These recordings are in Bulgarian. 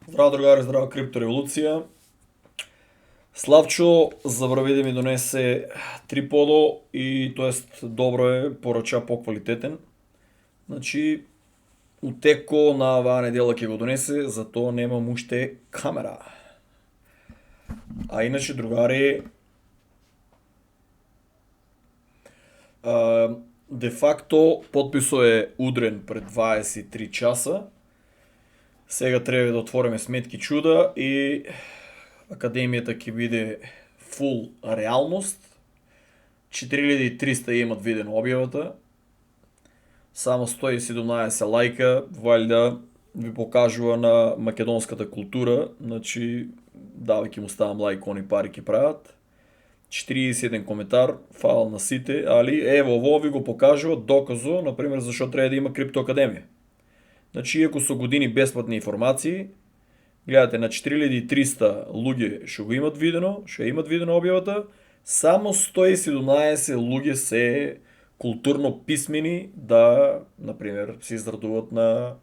Здраво, другари, здраво, криптореволуција. Славчо забрави да ми донесе триподо и тоест добро е, порача поквалитетен. Значи, утеко на оваа недела ќе го донесе, затоа немам уште камера. А иначе, другари, де факто подписот е удрен пред 23 часа. Сега треба да отвориме сметки чуда и академијата ќе биде фул реалност. 4300 имат видено објавата. Само 117 лајка, валјда ви покажува на македонската култура, значи давајќи му ставам лајк, они пари ќе прават. 41 коментар, фал на сите, али ево ово ви го покажува доказо, например, зашо треба да има криптоакадемија. Значи, иако со години бесплатни информации, гледате на 4300 луѓе што го имат видено, што имат видено објавата, само 117 луѓе се културно писмени да, например, се израдуваат на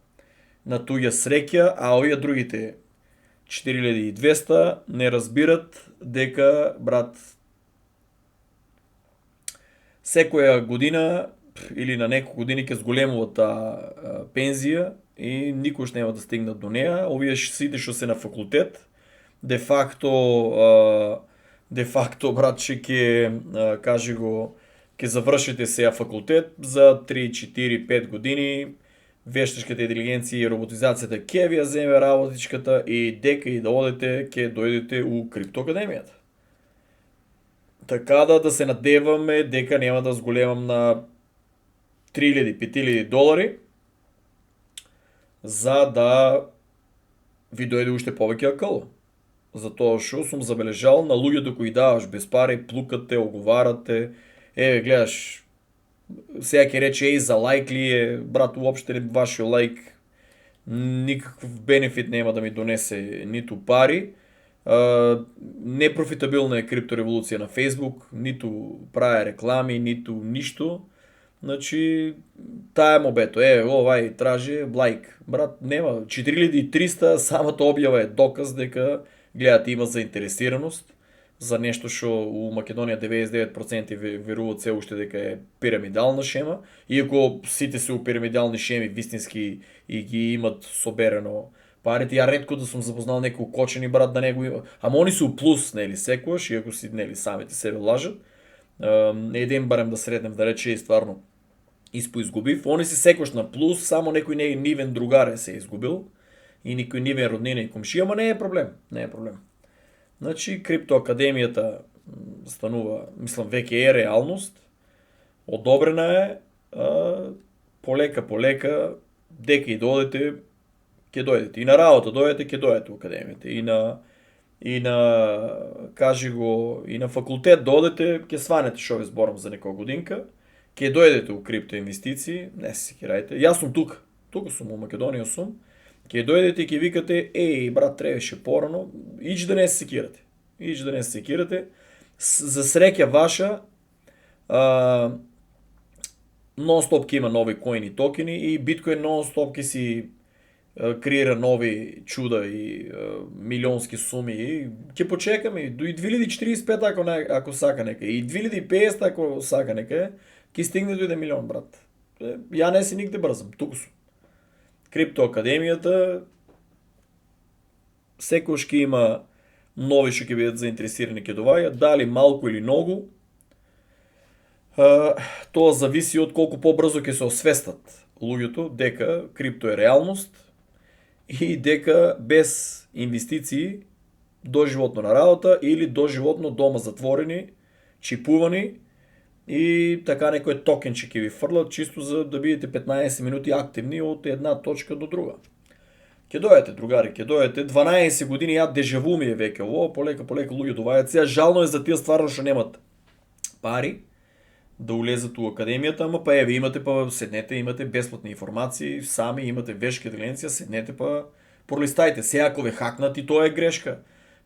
туѓа среќа, а овие другите 4200 не разбират дека, брат, секоја година или на неколку години ќе зголемува таа пензија и никош нема да стигнат до неа. Овие сите што се на факултет, де факто, братче, ќе кажи го, ќе завршите сеја факултет за 3, 4, 5 години, вештачката интелигенција и роботизацијата ќе ви ја земе работичката и дека и да одете, ќе дојдете у криптоакадемијата. Така да се надеваме дека нема да зголемам на 3000-5000 долари за да ви дојде уште повеќе акл. Затоа што сум забележал на луѓето кои даваш без пари, плукате, оговарате, еве гледаш, сега ќе рече еј за лајк ли е, брат, уопште вашиот лајк никаков бенефит нема да ми донесе, ниту пари. Непрофитабилна е криптореволуција на Facebook, ниту прави реклами, ниту ништо. Значи, таа е мобето. Овај тражи лајк. Брат, нема. 4300 самата објава е доказ дека, гледате, има заинтересираност за нешто што у Македонија 99% веруваат се уште дека е пирамидална шема, иако сите се у пирамидални шеми вистински и ги имат соберено парите. Ја ретко да сум запознал некој укочени брат да него има. Ама они се у плюс, нели, секојаш, иако си, нели, самите себе лажат. Еден барем да сретнем да рече и стварно изгубив. Они се секојаш на плюс, само некој нивен другаре се изгубил и некој нивен роднина и комшија, ама не е проблем, не е проблем. Значи, криптоакадемијата станува, мислам, веќе е реалност, одобрена е, полека, дека и доодете, ќе дојдете. И на работа дојдете, ќе дојдете у академијата. И на кажи го, и на факултет доодете, ќе сванете што ви зборам за некоја годинка, ќе дојдете у криптоинвестиции, не се секирајте. Јас сум тука сум, у Македонија сум. Ќе дојдете и ќе викате, еј брат, требаше порано, ич да не се секирате. За среќа ваша, нон-стоп ќе има нови коини токени и биткоин нон-стоп ќе си креира нови чуда и милионски суми и ќе почекаме и до 2045 ако сака нека и 2050 ако сака нека ќе стигне до 1 милион, брат. Ја не си нигде брзам, туку сум. Криптоакадемијата секојаш ќе има нови што ќе бидат заинтересирани ќе доваѓаат, дали малку или многу. Тоа зависи од колку побрзо ќе се освестат луѓето дека крипто е реалност и дека без инвестиции доживотно на работа или доживотно дома затворени, чипувани и така некој токенче ќе ви фрлат чисто за да бидете 15 минути активни од една точка до друга. Ќе дојдете, другари, ќе дојдете. 12 години ја дежаву ми е веќе ово, полека луѓе доваѓаат. Сега жално е за тие стварно што немат пари да улезат у академијата, ама па еве имате, па седнете, имате бесплатни информации, сами имате вешка интелигенција, седнете па пролистајте. Сега ако ве хакнат и тоа е грешка.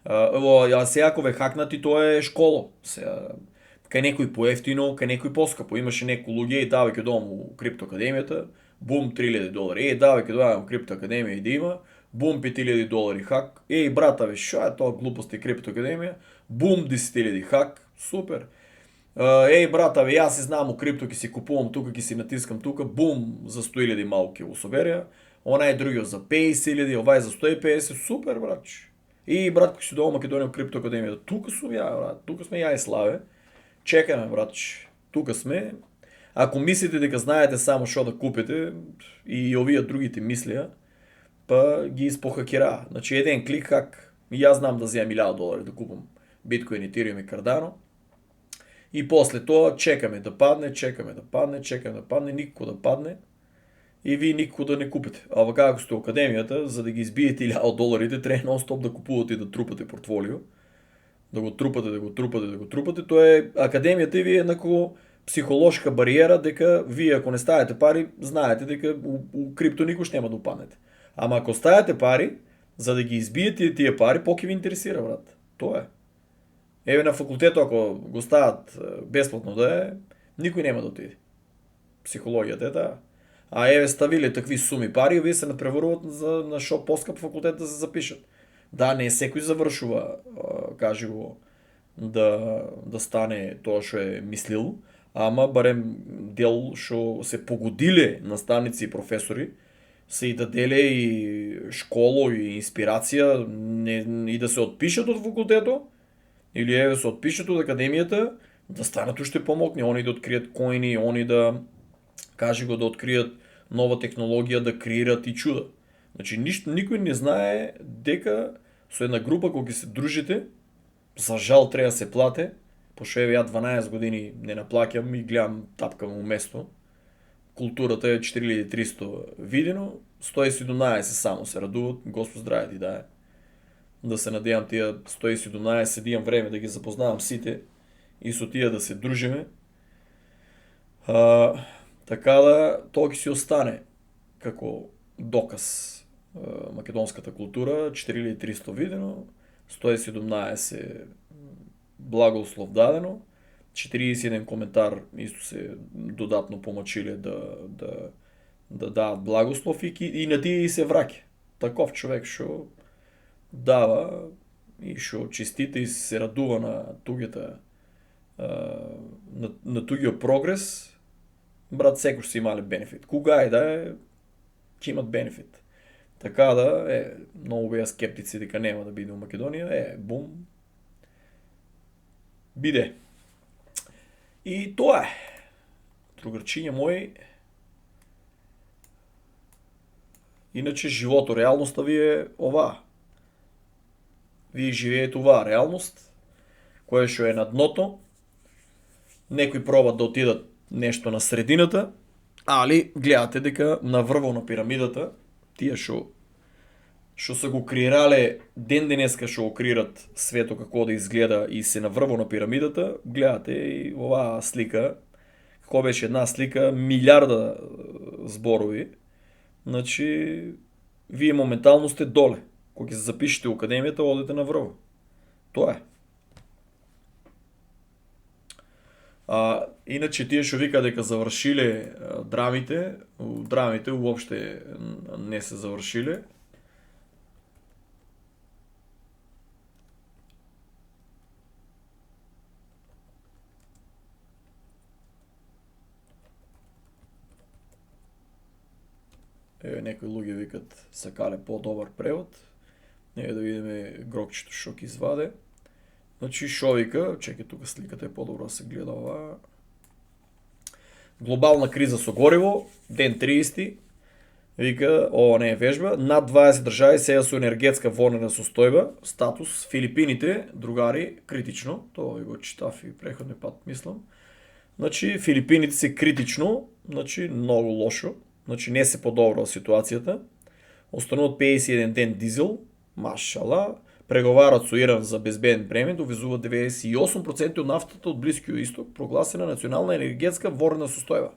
Сега ако ве хакнат и тоа е школо. Сега кај некој поевтино, кај некој поскапо. Имаше некои луѓе и давајќи дома у криптоакадемијата, бум, $3000. Давајќи доаѓам у криптоакадемија и да има, бум, $5000 хак. Еј, братаве, шо е тоа глупости Криптоакадемија? Бум, 10.000 хак. Супер. Еј, братаве, јас си знам у крипто, ќе си купувам тука, ќе си натискам тука, бум, за 100.000 малку ќе го соберија. Онај другиот за 50.000, овај за 150, супер, братче. И брат, кој си до Македонија у Криптоакадемија, тука сум ја, брат, тука сме ја и Славе. Чекаме, братче, тука сме. Ако мислите дека знаете само што да купите, и овие другите мислеа, па ги испохакера. Значи, еден клик хак, и јас знам да земам $1000 да купам биткоин, Ethereum и Cardano. И после тоа чекаме да падне, чекаме да падне, никако да падне. И ви никако да не купите. А вака ако сте у академијата, за да ги избиете $1000, треба нон-стоп да купувате и да трупате портфолио. Да го трупате. Тоа е академијата и ви е еднакво психолошка бариера дека вие ако не ставите пари, знаете дека у крипто никош нема да упаднете. Ама ако ставите пари, за да ги избиете тие пари, поќе ви интересира, брат. Тоа е. Еве на факултетот ако го стават бесплатно да е, никој нема да отиде. Психологијата е таа. А еве ставиле такви суми пари, вие се надпреваруват на шо поскап факултет да се запишат. Да, не секој завршува, кажи го, да стане тоа што е мислил, ама барем дел што се погодиле наставници и професори, се и даделе и школо и инспирација и да се отпишат од факултето, или еве се отпишат од академијата, да станат уште помокни, они да откријат коини, они да, кажи го, да откријат нова технологија, да креират и чуда. Значи, никој не знае дека со една група кога ќе се дружите, за жал треба да се плате, пошто еве ја 12 години не наплаќам и гледам тапкам у место. Културата е 4300 видено, 117 само се радуват, Господ здраве ти дае. Да се надевам тие 117, да имам време да ги запознавам сите и со тие да се дружиме. Така да, тоа ќе си остане како доказ. Македонската култура, 4300 видено, 117 благослов дадено, 41 коментар исто се додатно помачиле да дадат благослов и на тие и се враќа. Таков човек што дава и што честита и се радува на туѓата на туѓиот прогрес, брат, секој си имале бенефит. Кога и да е, ќе имат бенефит. Така да, многу беа скептици дека нема да биде у Македонија, бум, биде. И тоа е. Другарчиња мои, иначе живото, реалноста ви е оваа. Вие живеете оваа реалност, која што е на дното, некои пробат да отидат нешто на средината, али гледате дека на врвот на пирамидата, тие што се го креирале ден денеска што го креират свето како да изгледа и се на врвот на пирамидата, гледате и оваа слика, како беше една слика, милиарда зборови, значи вие моментално сте доле. Кога ќе се запишете у академијата, одете на врвот. Тоа е. Иначе тие што вика дека завршиле драмите уопште не се завршиле. Некои луѓе викат сакале по-добар превод. Да видиме грокчето што ќе изваде. Значи, шо вика, чекај тука сликата е по-добро да се гледа ова. Глобална криза со гориво, ден 30. Вика, ова не е вежба, над 20 држави сега со енергетска вонена состојба, статус Филипините, другари, критично, тоа го читав и преходни пат, мислам. Значи, Филипините се критично, значи, многу лошо, значи не се подобрува ситуацијата. Остануват 51 ден дизел, машала, преговарат со Иран за безбеден премин, довезуваат 98% од нафтата од Блискиот исток, прогласена национална енергетска ворна состојба.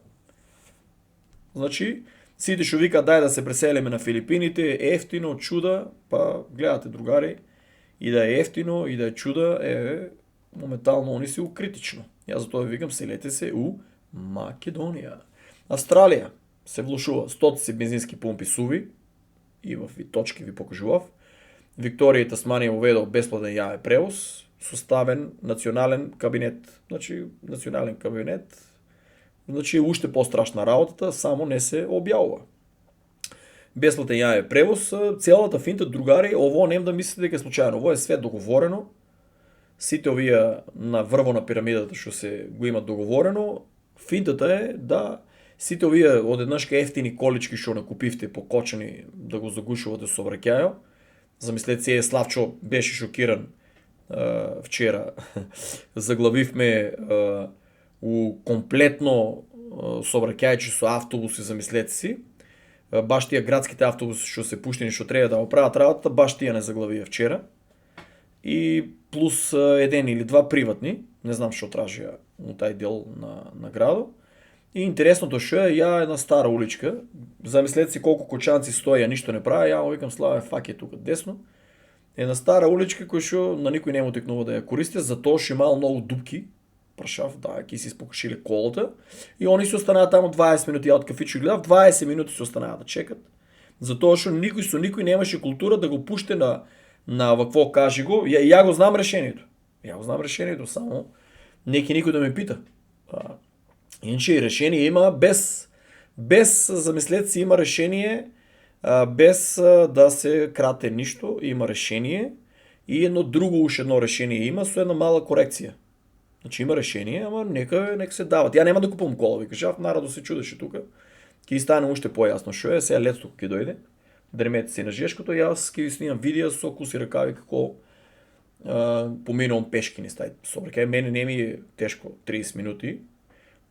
Значи, сите што вика дај да се преселиме на Филипините, ефтино, чуда, па гледате другари, и да е ефтино, и да е чуда, моментално они се у критично. Јас затоа викам селете се у Македонија. Австралија се влушува, стотици бензински пумпи суви, и в точки ви покажував. Виктория и Тасмания уведох безплатен явен превоз с оставен национален кабинет. Значи, национален кабинет, значи още по-страшна работата, само не се објавува. Безплатен јавен превоз, целата финта, другари, ово нем да мислите дека е случајно, ово е све договорено. Сите овие на врво на пирамидата што се го имат договорено, финтата е да сите овие одеднашка ефтини колички што накупивте покочени да го загушувате со враќајо. Замислете се, Славчо беше шокиран вчера. Заглавивме у комплетно сообраќајче со автобуси, замислете си. Баш тие градските автобуси што се пуштени, што треба да оправат работата, баш тие не заглавија вчера. И плюс еден или два приватни, не знам што тражија у тај дел на градот. И интересното што е, ја една стара уличка, замислете си колку кочанци стоја, ништо не прави, ја викам Славе, фак е тука десно. Една стара уличка која што на никој не му текнува да ја користи, затоа што имал многу дупки. Прашав, да, ки си спокашиле колата. И они се останаа таму 20 минути, ја од кафичо гледав, 20 минути се останаа да чекат. Затоа што никој немаше култура да го пуште на вакво кажи го. Ја го знам решението. Само некој да ме пита. Иначе решение има без замислете си, има решение без да се крате ништо, има решение и едно решение има со една мала корекција. Значи има решение, ама нека се дават. Ја нема да купувам кола, ви кажав, народот се чудеше тука. Ќе стане уште појасно што е, сега летото ќе дојде. Дремете си на жешкото, јас ќе ви снимам видео со куси ракави како поминувам пешки низ тај сообраќај. Мене не ми е тешко 30 минути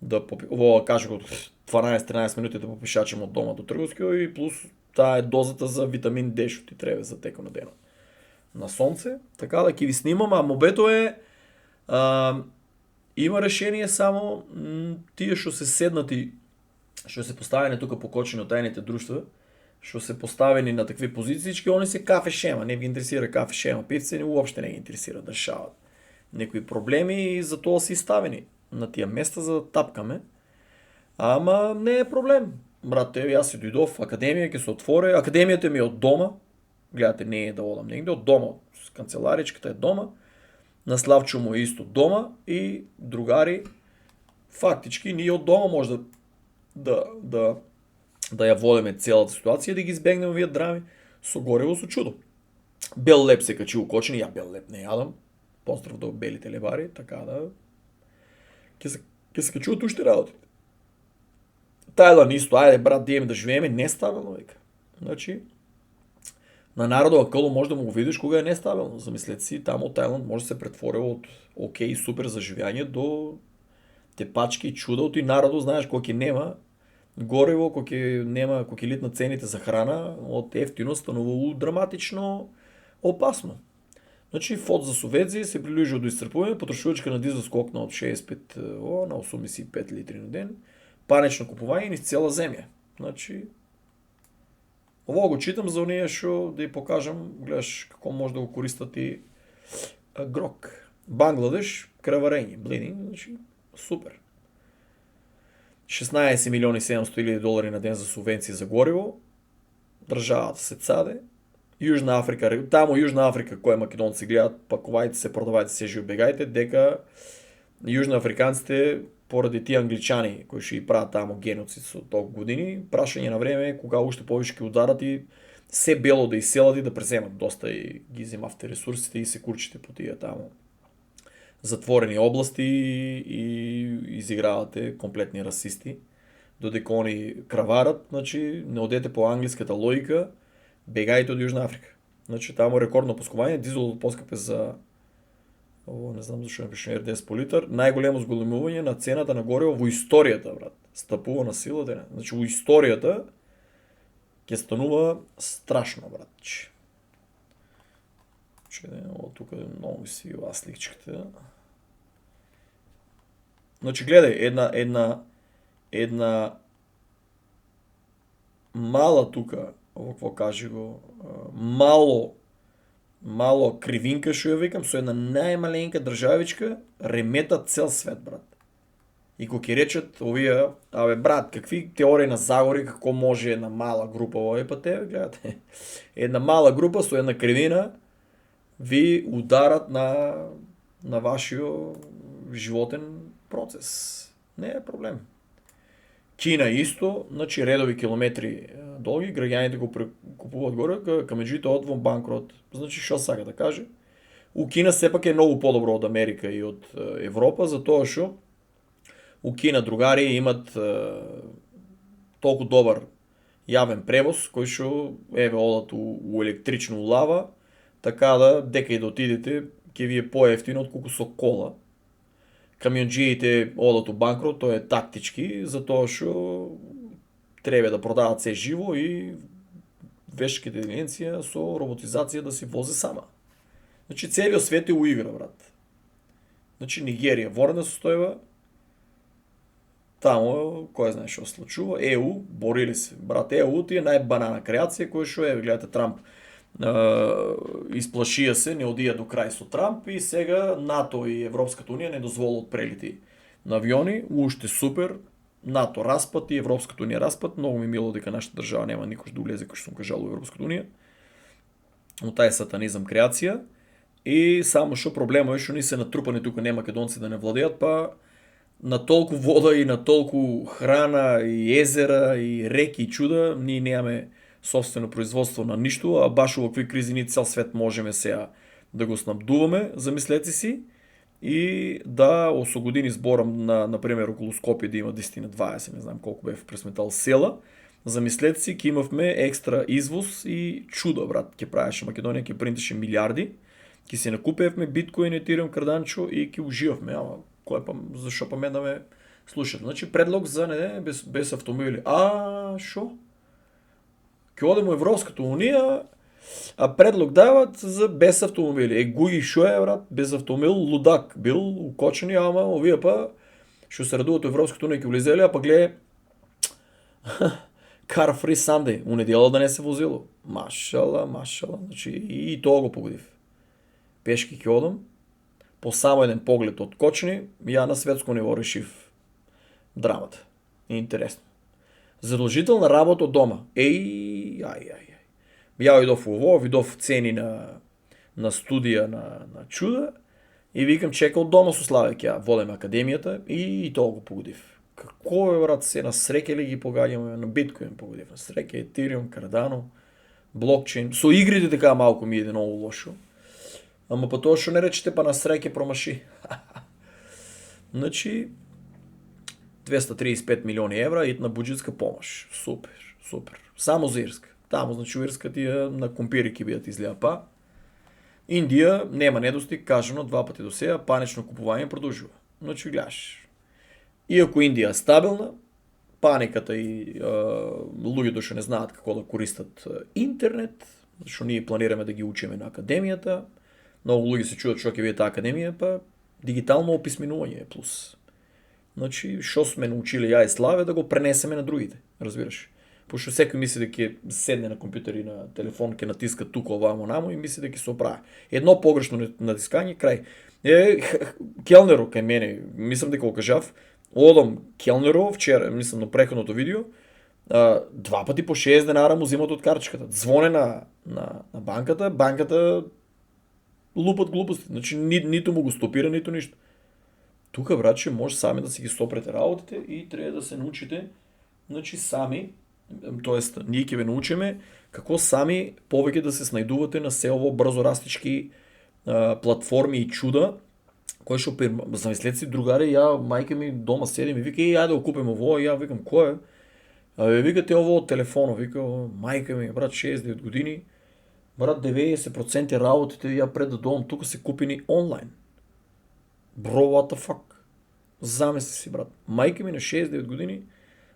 да ово кажа го 12-13 минути да попишачам од дома до трговскиот и плюс таа е дозата за витамин D што ти треба за текот на денот. На сонце, така да ќе ви снимам, а мобето е има решение само тие што се седнати, што се поставени тука покочени од тајните друштва, што се поставени на такви позициички, они се кафе шема, не ги интересира кафе шема, пивци не уопште не ги интересира да решават некои проблеми и затоа си ставени на тие места за да тапкаме. Ама не е проблем. Брате, јас си дојдов, академија ќе се отвори, академијата ми е од дома. Гледате, не е да одам негде, од дома. Канцеларичката е дома. На Славчо му е исто дома и другари, фактички ние од дома може да ја водиме целата ситуација и да ги избегнеме овие драми со гориво со чудо. Бел леп се качи укочени, ја бел леп не јадам. Поздрав до белите лебари, така да ќе се качуват уште работите. Тајланд исто, ајде брат, диеме да живееме, нестабилно вика. Значи, на народова къло може да му го видиш кога е нестабилно. Замислете си, таму Тајланд може да се претвори од окей, супер за живење до тепачки и чуда, и народот знаеш кој ќе нема гориво, кој ќе литна цените за храна, од ефтино станува драматично опасно. Значи, фот за Совеци се приближува до исцрпување, потрошувачка на дизел скокна од 65 на 85 литри на ден, панично купување низ цела земја. Значи, ово го читам за оние што да ја покажам, гледаш како може да го користат и грок. Бангладеш, крварење, bleeding, значи супер. 16 милиони 700 илјади долари на ден за субвенции за гориво. Државата се цаде. Јужна Африка, таму Јужна Африка кој македонци гледат, пакувајте се, продавајте се, убегајте дека јужна африканците поради тие англичани кои што и прават таму геноцид со толку години, прашање на време кога уште повеќе ќе ударат и се бело да иселат и да преземат доста и ги земавте ресурсите и се курчите по тие таму затворени области и изигравате комплетни расисти, додека они краварат, значи не одете по англиската логика, бегајте од Јужна Африка. Значи таму рекордно поскупување, дизелот поскапе за ово не знам зашто не пише РДС по литар, најголемо зголемување на цената на гориво во историјата, брат. Стапува на сила дене. Значи во историјата ќе станува страшно, брат. Ово тука многу си ова сликчката. Значи гледај, една мала тука, ово какво кажи го, мало кривинка што ја викам, со една најмаленка државичка ремета цел свет, брат. И кога ќе речат овие, брат, какви теории на заговори, како може една мала група овој, па те гледате. Една мала група со една кривина ви ударат на вашиот животен процес. Не е проблем. Кина исто, значи редови километри долги, граѓаните го купуваат горе, кај меѓуто од во банкрот. Значи што сака да каже? У Кина сепак е многу подобро од Америка и од Европа, затоа што у Кина другари имат толку добар јавен превоз, кој што одат у електрично лава, така да дека и да отидете ќе ви е поевтино отколку со кола. Камионџиите одат у банкрот, тоа е тактички, затоа што треба да продават се живо и вешките единиција со роботизација да се вози сама. Значи целиот свет е у игра, брат. Значи Нигерија ворна состојба, таму кој знае што случува, ЕУ борили се. Брат, ЕУ ти е најбанана креација која што е, гледате Трамп исплашија се, не одија до крај со Трамп и сега НАТО и Европската унија не дозволуваат прелети на авиони, уште супер, НАТО распад и Европската унија распад, многу ми мило дека нашата држава нема никош да улезе, кој што сум кажал, во Европската унија. Но тај сатанизам креација и само што проблемот е што ни се натрупани тука не македонци да не владеат, па на толку вода и на толку храна и езера и реки и чуда, ние немаме собствено производство на ништо, а баш овакви кризи ни цел свет можеме сега да го снабдуваме, замислете си, и да осо години зборам на пример околу Скопје да има 10 на 20, не знам колку бев пресметал села, замислете си, ќе имавме екстра извоз и чудо, брат, ќе правеше Македонија, ќе принтеше милиарди, ќе се накупевме биткоин, етириум, карданчо и ќе уживавме, ама кој па зашо па мен да ме слушат. Значи предлог за не без автомобили. Шо? Ќе одем во Европската унија, а предлог дават за без автомобили. Гуги шо е, брат, без автомобил, лудак бил, укочени, ама овие па што се радуваат во Европската унија ќе влезеле, а па гледа Car Free Sunday, у недела да не се возило. Машала, значи и тоа го погодив. Пешки ќе одам, по само еден поглед од кочни, ја на светско ниво решив драмата. Интересно. Задолжителна работа од дома. Ја видов ово, видов цени на студија на чуда и викам чека од дома со Славе ќе водам академијата и тоа го погодив. Како е, брат, се на среќа ли ги погаѓаме, на биткоин погодив, на среќа, етириум, кардано, блокчейн, со игрите така малку ми иде многу лошо. Ама па тоа што не речете, па на среќа промаши. Значи 235 милиони евра итна буџетска помош. Супер. Само за Ирска. Таму, значи, Ирска тие на компири ќе бидат излеа па. Индија нема недостиг, кажано 2 пати до сега, панично купување продолжува. Значи, гледаш. Иако Индија е стабилна, паниката и луѓето што не знаат како да користат интернет, што ние планираме да ги учиме на академијата, многу луѓе се чудат што ќе биде таа академија, па дигитално описменување е плюс. Значи, што сме научили ја и Славе да го пренесеме на другите, разбираш? Пошто секој мисли дека ќе седне на компјутер и на телефон, ќе натиска тука овамо намо и мисли дека ќе се оправи. Едно погрешно натискање, крај. Келнеро кај мене, мислам дека го кажав, одам келнеро вчера, мислам на претходното видео, 2 пати по 6 денара му зимат од картичката. Звоне на банката лупат глупости. Значи ниту му го стопира, ниту ништо. Тука, братче, може сами да си ги стопрете работите и треба да се научите, значи сами, тоест ние ќе ве научиме како сами повеќе да се снајдувате на се ово брзо растички платформи и чуда, кој што замислете си другари, ја мајка ми дома седи ми вика ја да го купим ово, ја викам кој е? Викате ово од телефонот, вика мајка ми, брат, 69 години, брат, 90% работите ја пред да доам тука се купини онлайн. Bro, what the fuck? Замисли си, брат. Мајка ми на 69 години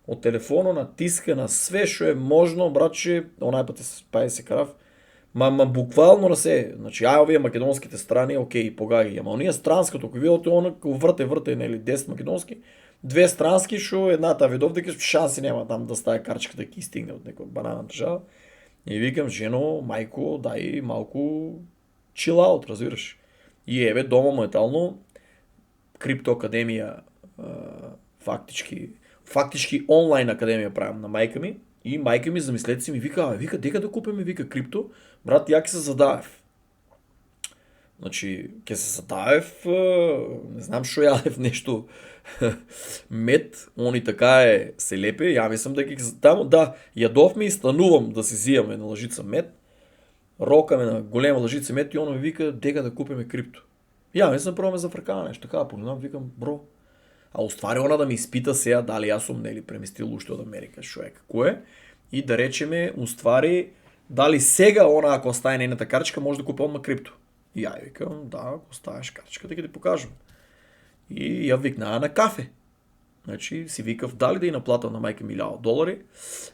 од телефонот натиска на све што е можно, братче, онај пат пај се крав. Ма буквално на се. Значи, овие македонските страни, окей, погаѓа, ама оние странското, кој видите она врте, нели 10 македонски, 2 странски што едната видов дека шанси нема там да стае карчката ќе стигне од некоја банана држава. И викам, жено, мајко, дај малку chill out, разбираш. И еве дома моментално Крипто Академија Фактически онлайн академия правим на майка ми. И майка ми, замислете си, ми вика, дека да купиме, вика, крипто. Брат, яки се задаев. Значи, ке се задаев, не знам шо ядев нещо мед, они така се лепе, ја мислам дека таму, да, ядовме и станувам да си зијаме на лъжица мед, рокаме на голема лъжица мед и он ми вика дека да купиме крипто. Ја мислам прво ме зафркава нещо, така погледам, викам, бро, а уствари она да ми изпита сега дали аз сум нели преместил уште од Америка, шо е, како е, и да речеме, уствари, дали сега она ако остане нейната картичка може да купи одма крипто. И ја викам, да, ако оставиш картичката, ќе ти покажам. И ја викнаа на кафе. Значи си викав дали да и наплатам на майка ми $1000,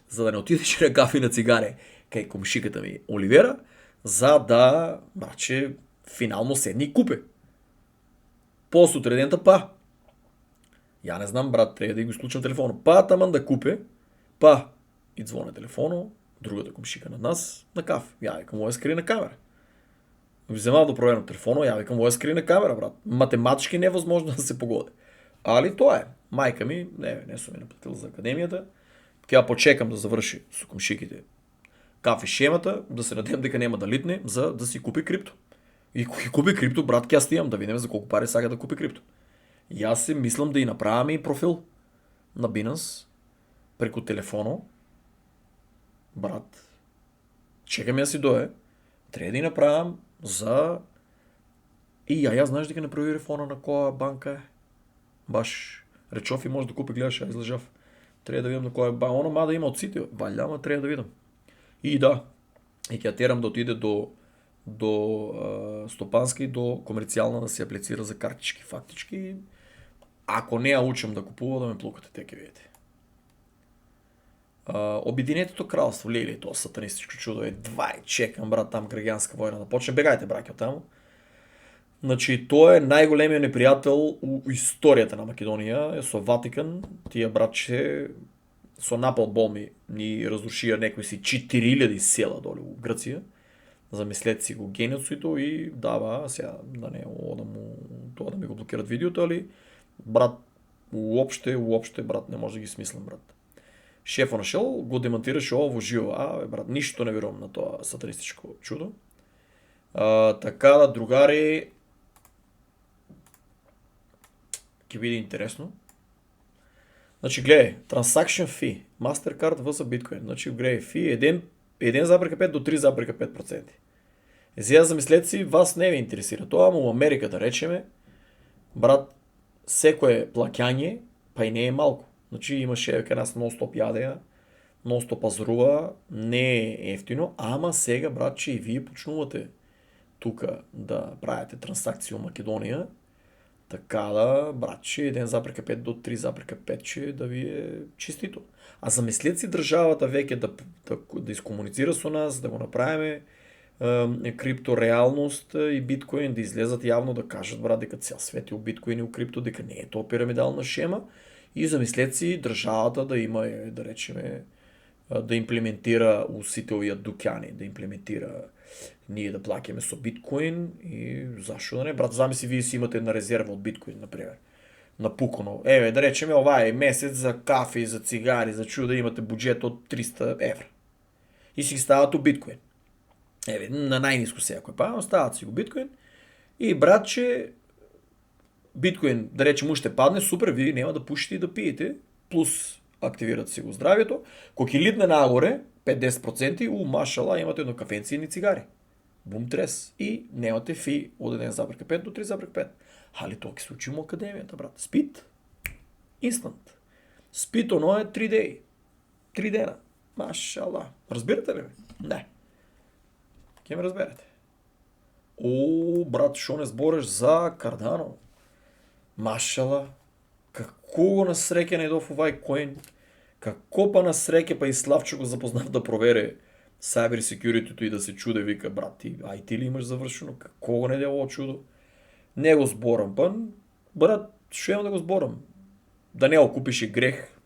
за да не отидеш на кафе на цигаре кај комшиката ми Оливера, за да, баче, финално седни и купе. По сутредента па. Ја не знам, брат, треба да го изключам телефона. Па таман да купе, па и звоне телефоно, другата комшика на нас, на кафе. Ја викам, ово е скрина камера. Вземам да проверам телефона, ја викам, ово е скрина камера, брат. Математички невъзможно да се погоди. Али тоа е. Майка ми, не сум ми наплатил за академијата. Ќе ја почекам да заврши со комшиките кафе шемата, да се надем дека нема да литне, за да си купи крипто. И купи крипто, брат, ќе ја стијам да видиме за колку пари сага да купи крипто. И аз се мислам да и направам и профил на Binance преку телефоно. Брат, чекам ја си дое. Треба да и направам за... И ја знаеш дека не проверив фона на која банка е. Баш речов и може да купи, гледаш, ја излежав. Треба да видам на која банка. Оно мада има од сите, валја, ама треба да видам. И да, и ќе ја терам да отиде до стопанска и до комерцијална да се аплицира за картички. Фактички, ако не ја учам да купува, да ме плукате, те ќе видите. Обединетото кралство, леле, тоа сатанистичко чудо е, чекам, брат, там граѓанска војна да почне. Бегајте, браќа, таму. Значи, тоа е најголемиот непријател у историјата на Македонија, е со Ватикан, тие братче со напал бомби ни разрушија некои си 4000 села доле у Грција. Замислете си го геноцидот и дава, сега да не одам тоа да ми го блокират видеото, али брат, уопште, брат, не може да ги смислам, брат. Шефот на Shell го демонтираше ово во живо, брат, ништо не верувам на тоа сатанистичко чудо. Така да, другари, ќе биде интересно. Значи, гледај, transaction fee, Mastercard vs Bitcoin, значи, гледај, fee 1,5 до 3,5%. Сега замислете си, вас не ви интересира тоа, ама у Америка да речеме, брат, секое плаќање, па и не е малку. Значи имаше кај нас нон-стоп јадеја, нон-стоп пазарува, не е ефтино, ама сега, братче, и вие почнувате тука да правите трансакции во Македонија, така да, братче, 1,5 до 3,5 че да ви е чистито. А замислете си државата веќе да искомуницира со нас, да го направиме криптореалност и биткоин, да излезат јавно да кажат, брат, дека цел свет е у биткоин и у крипто, дека не е тоа пирамидална шема. И замислете си државата да има, да речеме, да имплементира у сите овие дуќани, да имплементира ние да плаќаме со биткоин и зашо да не, брат, замисли вие си имате една резерва од биткоин, например, напукано. Еве, да речеме, ова е месец за кафе, за цигари, за чудо да имате буџет од 300 евра. И си ги стават у биткоин. Еве, на најниско сега кој па, стават си го биткоин и братче, биткоин, да речем, уште падне, супер, вие нема да пушите и да пиете, плюс активирате си го здравието, кој ќе литне нагоре, 5-10%, машала, имате едно кафенци и ни цигари. Бум трес. И немате фи од 1,5 до 3,5. Али тоа ќе се учи во академијата, брат. Спит, инстант. Спит, оно е 3 деи. 3 дена. Машала. Разбирате ли? Не. Ке ме разберете. О, брат, шо не збореш за Кардано? Машала. Како го насреќа најдов овај коин? Како па насреќа па и Славчо го запознав да провере cyber security и да се чуде, вика, брат, ти ли имаш завршено? Како го не де ово чудо? Не го зборам, па, брат, шо имам да го зборам? Да не го купиш и грех,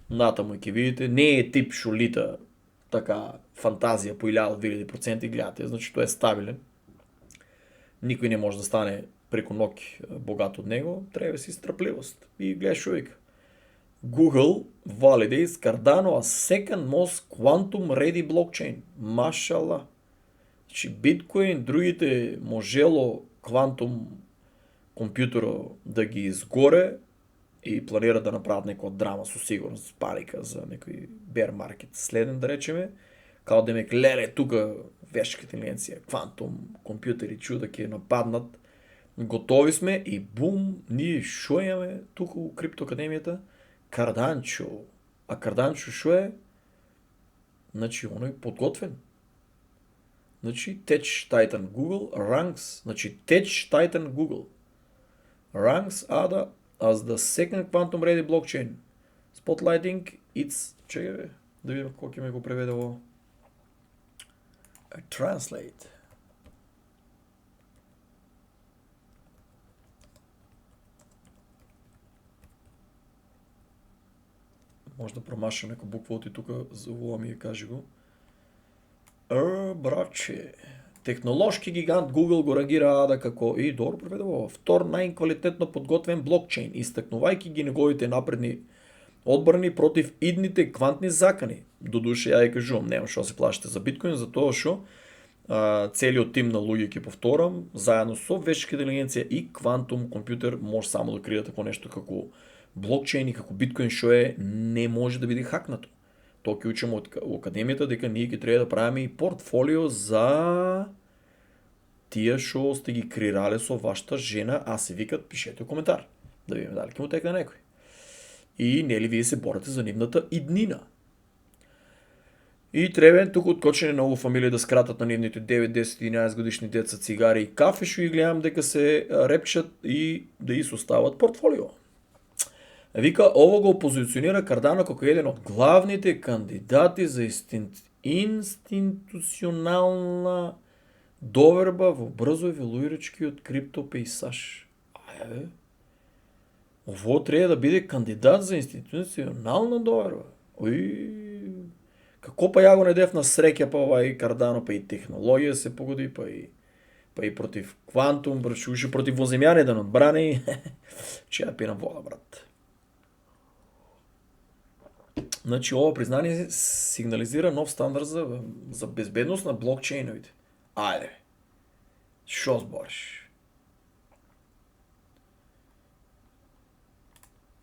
натаму ќе видите, не е тип шо лита така фантазија по 1000-2000% гледате, значи тоа е стабилен. Никој не може да стане преку ноќ богат од него, треба си страпливост. И гледаш шо вика. Google validates Cardano a second most quantum ready blockchain. Машала. Значи биткоин, другите можело квантум компјутеро да ги изгоре и планираат да направат некоја драма со сигурност, паника за некој bear market следен, да речеме, као да ме гледа тука вешка интелигенција, квантум компјутери чуда ќе нападнат. Готови сме и бум, ние шо имаме тука у Криптоакадемијата? Карданчо. А Карданчо шо е? Значи, оној подготвен. Значи, Tech Titan Google ranks, значи Tech Titan Google ranks ADA as the second quantum ready blockchain, spotlighting its, чекай бе, да видим кој ќе ме го преведе ово. Translate. Може да промашам нека буква оти тука, за ово ми ја кажи го. Браче. Технолошки гигант Google го рангира АДА како и добро преведува втор најквалитетно подготвен блокчейн, истакнувајќи ги неговите напредни одбрани против идните квантни закани. Додуше ја ја кажувам, нема што се плашите за биткоин, затоа што целиот тим на луѓе, ќе повторам, заедно со вешка интелигенција и квантум компјутер може само да кријат тако нешто како блокчейн и како биткоин, што е не може да биде хакнато. Тоа ќе учиме од академијата дека ние ќе треба да правиме и портфолио за тие што сте ги креирале со вашата жена, а се викат, пишете коментар, да видиме дали ќе му текне некој. И нели вие се борите за нивната иднина. И треба тука откочене на оваа фамилија да скратат на нивните 9, 10, 11 годишни деца цигари и кафе, што и гледам дека се репчат и да и состават портфолио. Вика, ово го позиционира Кардано како еден од главните кандидати за институционална доверба во брзо еволуирачкиот крипто пејсаж. Ајде. Ово треба да биде кандидат за институционална доверба. Ој, како па ја го недев на среќа па овај Кардано, па и технологија се погоди, па и против квантум, уши против воземјани да одбрани. Че ја пинам вода, брат. Значи, ова признание сигнализира нов стандард за безбедност на блокчейновите. Ајде. Шо збориш?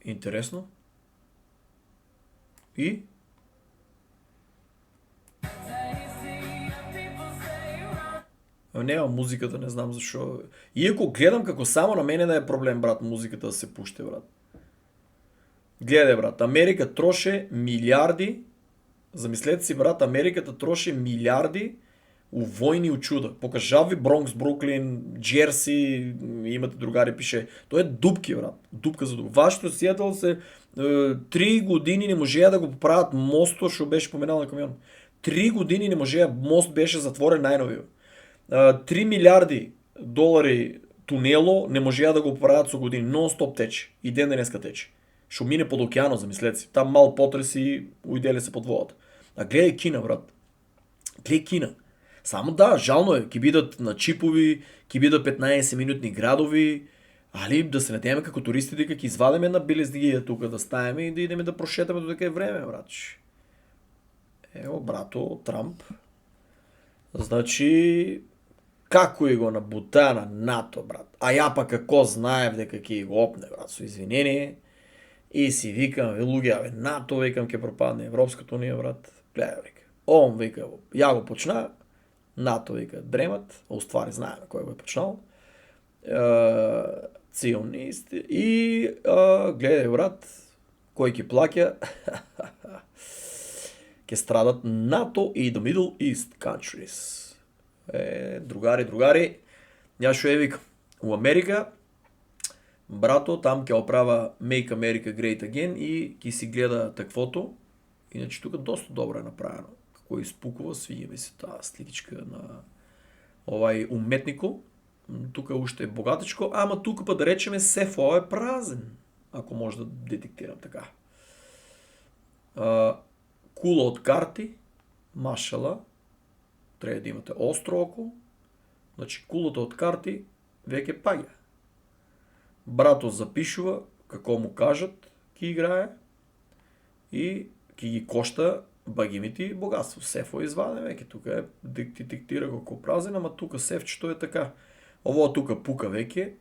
Интересно. И? Нема музиката, не знам зашо. Иако гледам како само на мене да е проблем, брат, музиката да се пуште, брат. Гледај, брат, Америка троше милиарди, замислете си, брат, Америката троше милиарди у војни у чуда. Покажави Бронкс, Бруклин, Джерси, имате другари, пише. Тоа е дупки, брат. Дупка за дупка. Вашето Сиетл се 3 години не можеа да го поправат мосто што беше поменал на камион. 3 години не можеа, мост беше затворен најновиот. 3 милиарди долари тунело не можеа да го поправат со години. Нон-стоп тече. И ден денеска тече. Шо мине под океанот, замислете си. Там мал потреси ујделе се под водата. А гледај Кина, брат. Гледај Кина. Само да, жално е, ќе бидат на чипови, ќе бидат 15 минутни градови, али да се надеваме како туристи дека ќе извадиме една белездигија тука да ставиме и да идеме да прошетаме додека е време, брат. Ево, брато, Трамп. Значи, како и го набута на НАТО, брат. А ја па како знаев дека ќе го опне, брат, со извинение. И си викам, луѓе, НАТО, викам, ќе пропадне Европската унија, брат. Гледај, вика. Он вика, ја го почна, НАТО вика дремат, а уствари знаеме кој го е почнал. Ционист и гледај, брат, кој ќе плаќа? Ќе страдат НАТО и the Middle East countries. Другари, ја шо е викам, у Америка, брато, там ќе оправа Make America Great Again и ќе си гледа таквото. Иначе тука доста добро е направено. Како испукува, свиѓа ми се таа сликичка на овај уметнико. Тука уште е богатичко, ама тука па да речеме сефо е празен, ако може да детектирам така. Кула од карти, машала, треба да имате остро око, значи кулата од карти веќе паѓа. Брато запишува, како му кажат, ќе играе, и ќе ги кошта багимити богатство. Сефо изваден веќе, тука е ти диктира колку празен, ама тука сефчето е така. Ово тука пука веќе,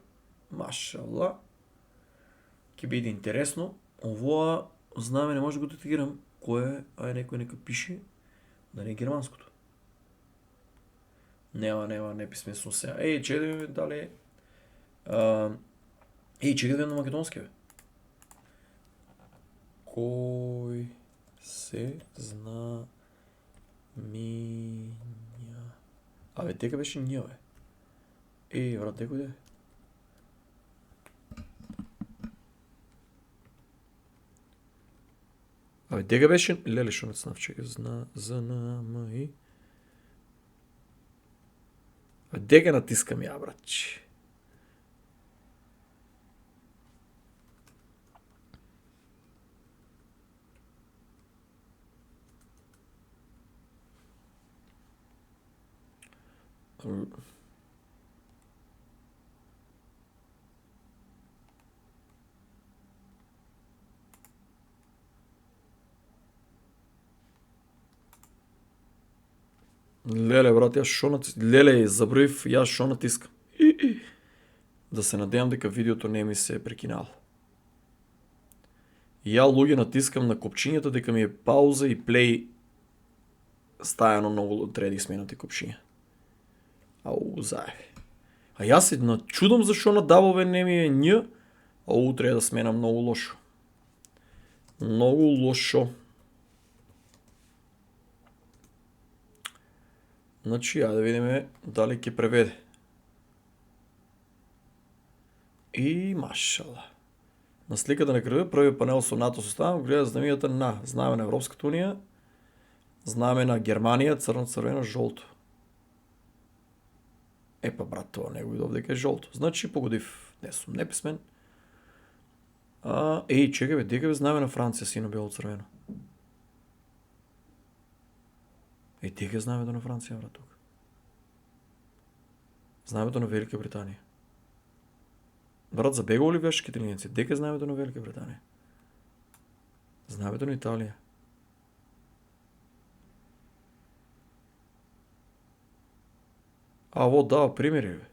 машалла. Ќе биде интересно. Овоа знаме не може да го детектирам кој е, некој нека пише, да не е германското. Нема неписмено сега. Чекај да видиме дали чекај да видам на македонски, бе. Кој се знамиња? Дека беше ња, бе. Брат, некој де? Дека беше... Леле, шо не знав, чекай, знами... Дека натискам ја, братче. Леле, брат, јас шо натискам? Леле, забравив јас шо натискам. Да се надевам дека видеото не ми се прекинало. Ја луѓе натискам на копчињата дека ми е пауза и плей стајано многу треди сменати копчиња. Заеви. Јас се начудам зашо на дабове не ми е њ, треба да сменам многу лошо. Многу лошо. Значи, ја да видиме дали ќе преведе. Машала. На сликата на краю, први панел со НАТО составам, гледа знамињата на знаме на Европската унија, знаме на Германија, црно, црвено, жолто. Брат, тоа не го видов дека е жолто. Значи, погодив, не сум неписмен. Чекај бе, дека бе знаме на Франција, сино бело црвено. Дека знамето на Франција, брат, тука. Знамето на Велика Британија. Брат, забегува ли вешките линијаци? Дека знамето на Велика Британија. Знамето на Италија. Ово дава примери, бе.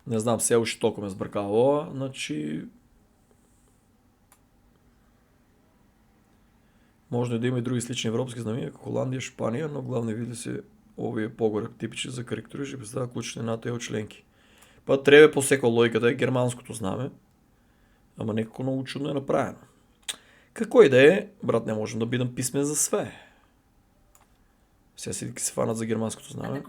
Не знам, се уште толку ме збркава ова, значи... Можно да има и други слични европски знамиња, како Холандија, Шпанија, но главни види се овие погоре типични за карикатури, што представува клучни НАТО и членки. Треба по секоја логика да е германското знаме, ама некако многу чудно е направено. Како и да е, брат, не можам да бидам писмен за све. Сега си се фанат за германското знаме.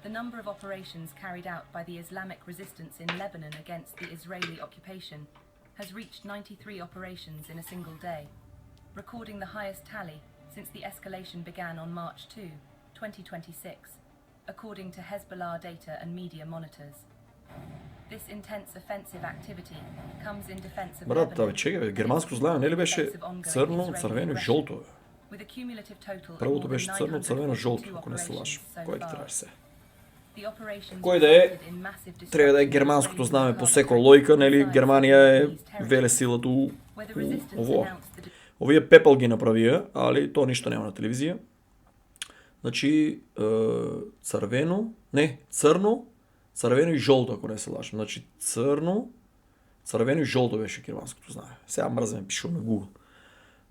The number of operations carried out by the Islamic resistance in Lebanon against the Israeli occupation has reached 93 operations in a single day, recording the highest tally since the escalation began on March 2, 2026, according to Hezbollah data and media monitors. This intense offensive activity comes in defense of Lebanon. Брат, чекај, германско знаме нели беше црно, црвено и жолто? Првото беше црно, црвено, жолто, ако не се лажам. Кој ќе требаше се? Кој да е, треба да е германското знаме по секоја логика, нели Германија е веле силата у ово. Овие Пепел ги направија, али тоа ништо нема на телевизија. Значи, црвено, црвено и жолто, ако не се лажам. Значи, црвено и жолто беше германското знаме. Сега мрзаме пишувам на Google.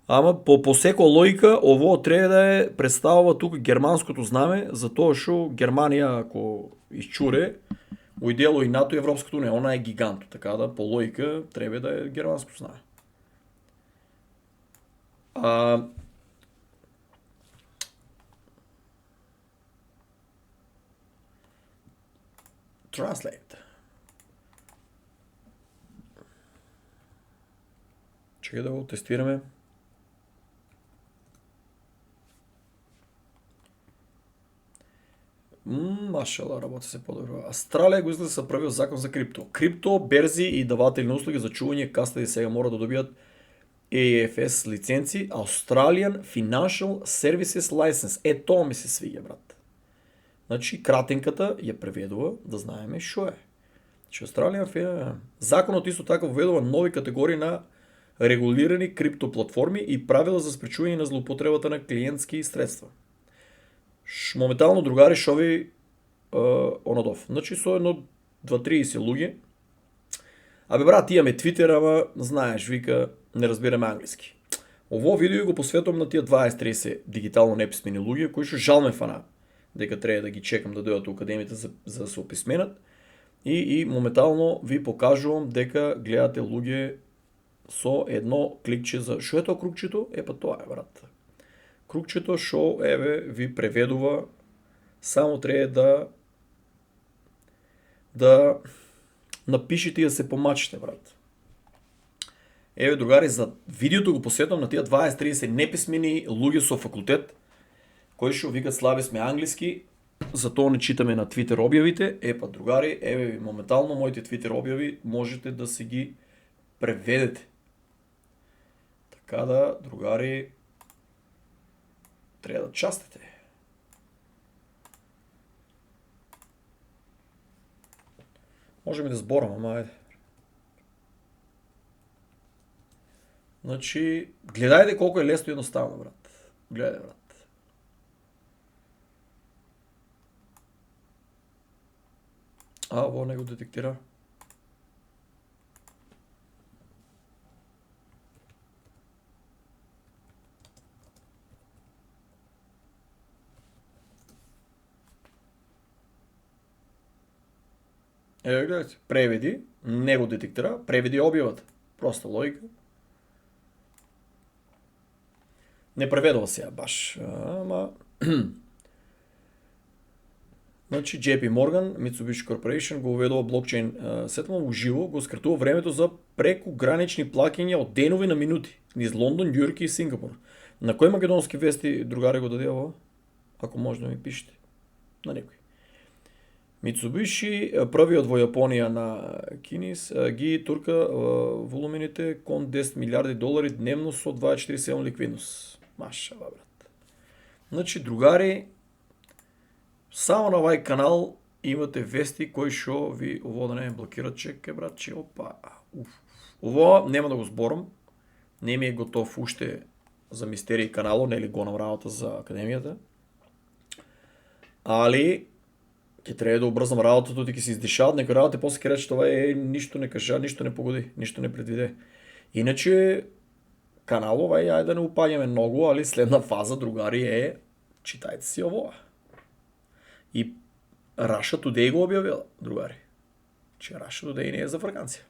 Ама по секоја логика ово треба да е представува тука германското знаме, затоа што Германија ако исчуре, во дело и НАТО и Европската унија, она е гигант, така да по логика треба да е германското знаме. Translate. Чекај да го тестираме. Машала, работи се подобро. Австралија го изгледа се правил закон за крипто. Крипто, берзи и даватели на услуги за чување кастади сега мора да добијат AFS лиценци, Australian Financial Services License. Тоа ми се свиѓа, брат. Значи, кратенката ја преведува да знаеме што е. Значи, Законот исто така введува нови категории на регулирани криптоплатформи и правила за спречување на злоупотребата на клиентски средства. Моментално, другари, шо ви онодов. Значи, со едно 2-30 луѓе. Абе, брат, имаме Твитер, ама знаеш, вика, не разбираме англиски. Ово видео го посветувам на тие 20-30 дигитално неписмени луѓе, кои што жал ме фана дека треба да ги чекам да дојдат у академијата за да се описменат. И моментално ви покажувам дека гледате луѓе со едно кликче за... Шо е тоа крукчето? Епа тоа е, брат. Крукчето шо, еве, ви преведува, само треба да напишете и да се помачите, брат. Еве, другари, за видеото го посветувам на тие 20-30 неписмени луѓе со факултет, кои што викат слаби сме англиски, затоа не читаме на Твитер објавите. Епа, другари, еве, моментално моите Твитер објави можете да се ги преведете. Така да, другари, треба да частите. Можем и да зборам, ама ајде. Значи, гледајте колку е лесно и едноставно, брат. Гледај, брат. Ово не го детектира. Еве гледате, преведи, не го детектира, преведи објавата. Проста логика. Не преведува сега баш, ама... Значи, JP Morgan, Mitsubishi Corporation го уведува блокчейн сетмал уживо, го скратува времето за прекогранични плаќања од денови на минути низ Лондон, Њујорк и Сингапур. На кој македонски вести, другари, го даде ово? Ако може да ми пишете. На некој. Mitsubishi, првиот во Јапонија на Кинис, ги турка волумините кон 10 милиарди долари дневно со 24/7 ликвидност. Машала, брат. Значи, другари, само на овај канал имате вести кои што ви ово да не ме блокират, чекај, брат, че опа. Ово нема да го зборам. Не ми е готов уште за мистерии канало, нели гонам работа за академијата. Али ќе треба да обрзам работата, и ќе се издишават некои работи, после ќе рече тоа ништо не кажа, ништо не погоди, ништо не предвиде. Иначе канал овај ајде да не упаѓаме многу, али следна фаза, другари, е читајте си ово. И Russia Today го објавила, другари. Че Russia Today не е за Фраканција.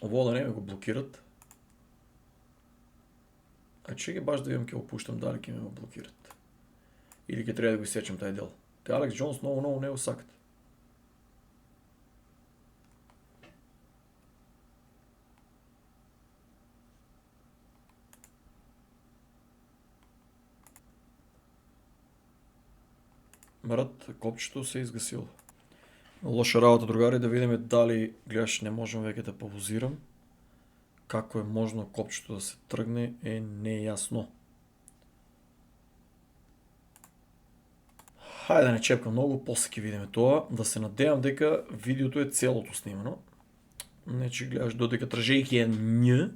Ово да не ме го блокират. А чеки баш да видам ќе опуштам дали ќе ме го блокират. Или ќе треба да го сечам тај дел. Те Алекс Джонс многу не го сакат. Брат, копчето се изгасило. Лоша работа, другари, да видиме дали, гледаш, не можам веќе да паузирам. Како е можно копчето да се тргне е нејасно. Хајде да не чепкам многу, после ќе видиме тоа. Да се надевам дека видеото е целото снимано. Значи, гледаш, додека тражејќи е њ,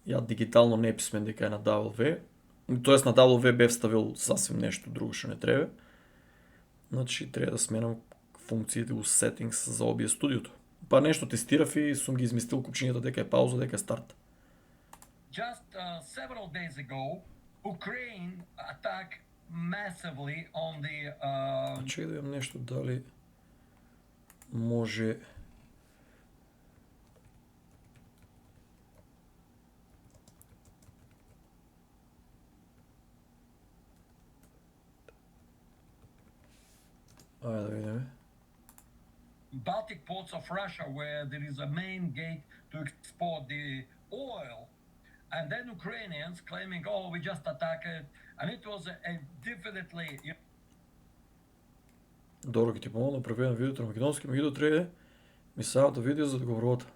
ја дигитално неписмен дека е на W, тоест на W бев ставил сасвим нешто друго што не треба. Значи, треба да сменам функциите у settings за OBS студиото. Па нешто тестирав и сум ги изместил купчињата дека е пауза, дека е старт. Just several days ago, Ukraine attacked massively on the Чекай да имам нешто дали може Ајде да видиме. Baltic ports of Russia, where there is a main gate to export the oil, and then Ukrainians claiming, oh, we just attacked it, and it was a definitely. Добро, ќе ти помогна да преведам видеото на македонски, меѓутоа треба ми самото видео за да го вработам.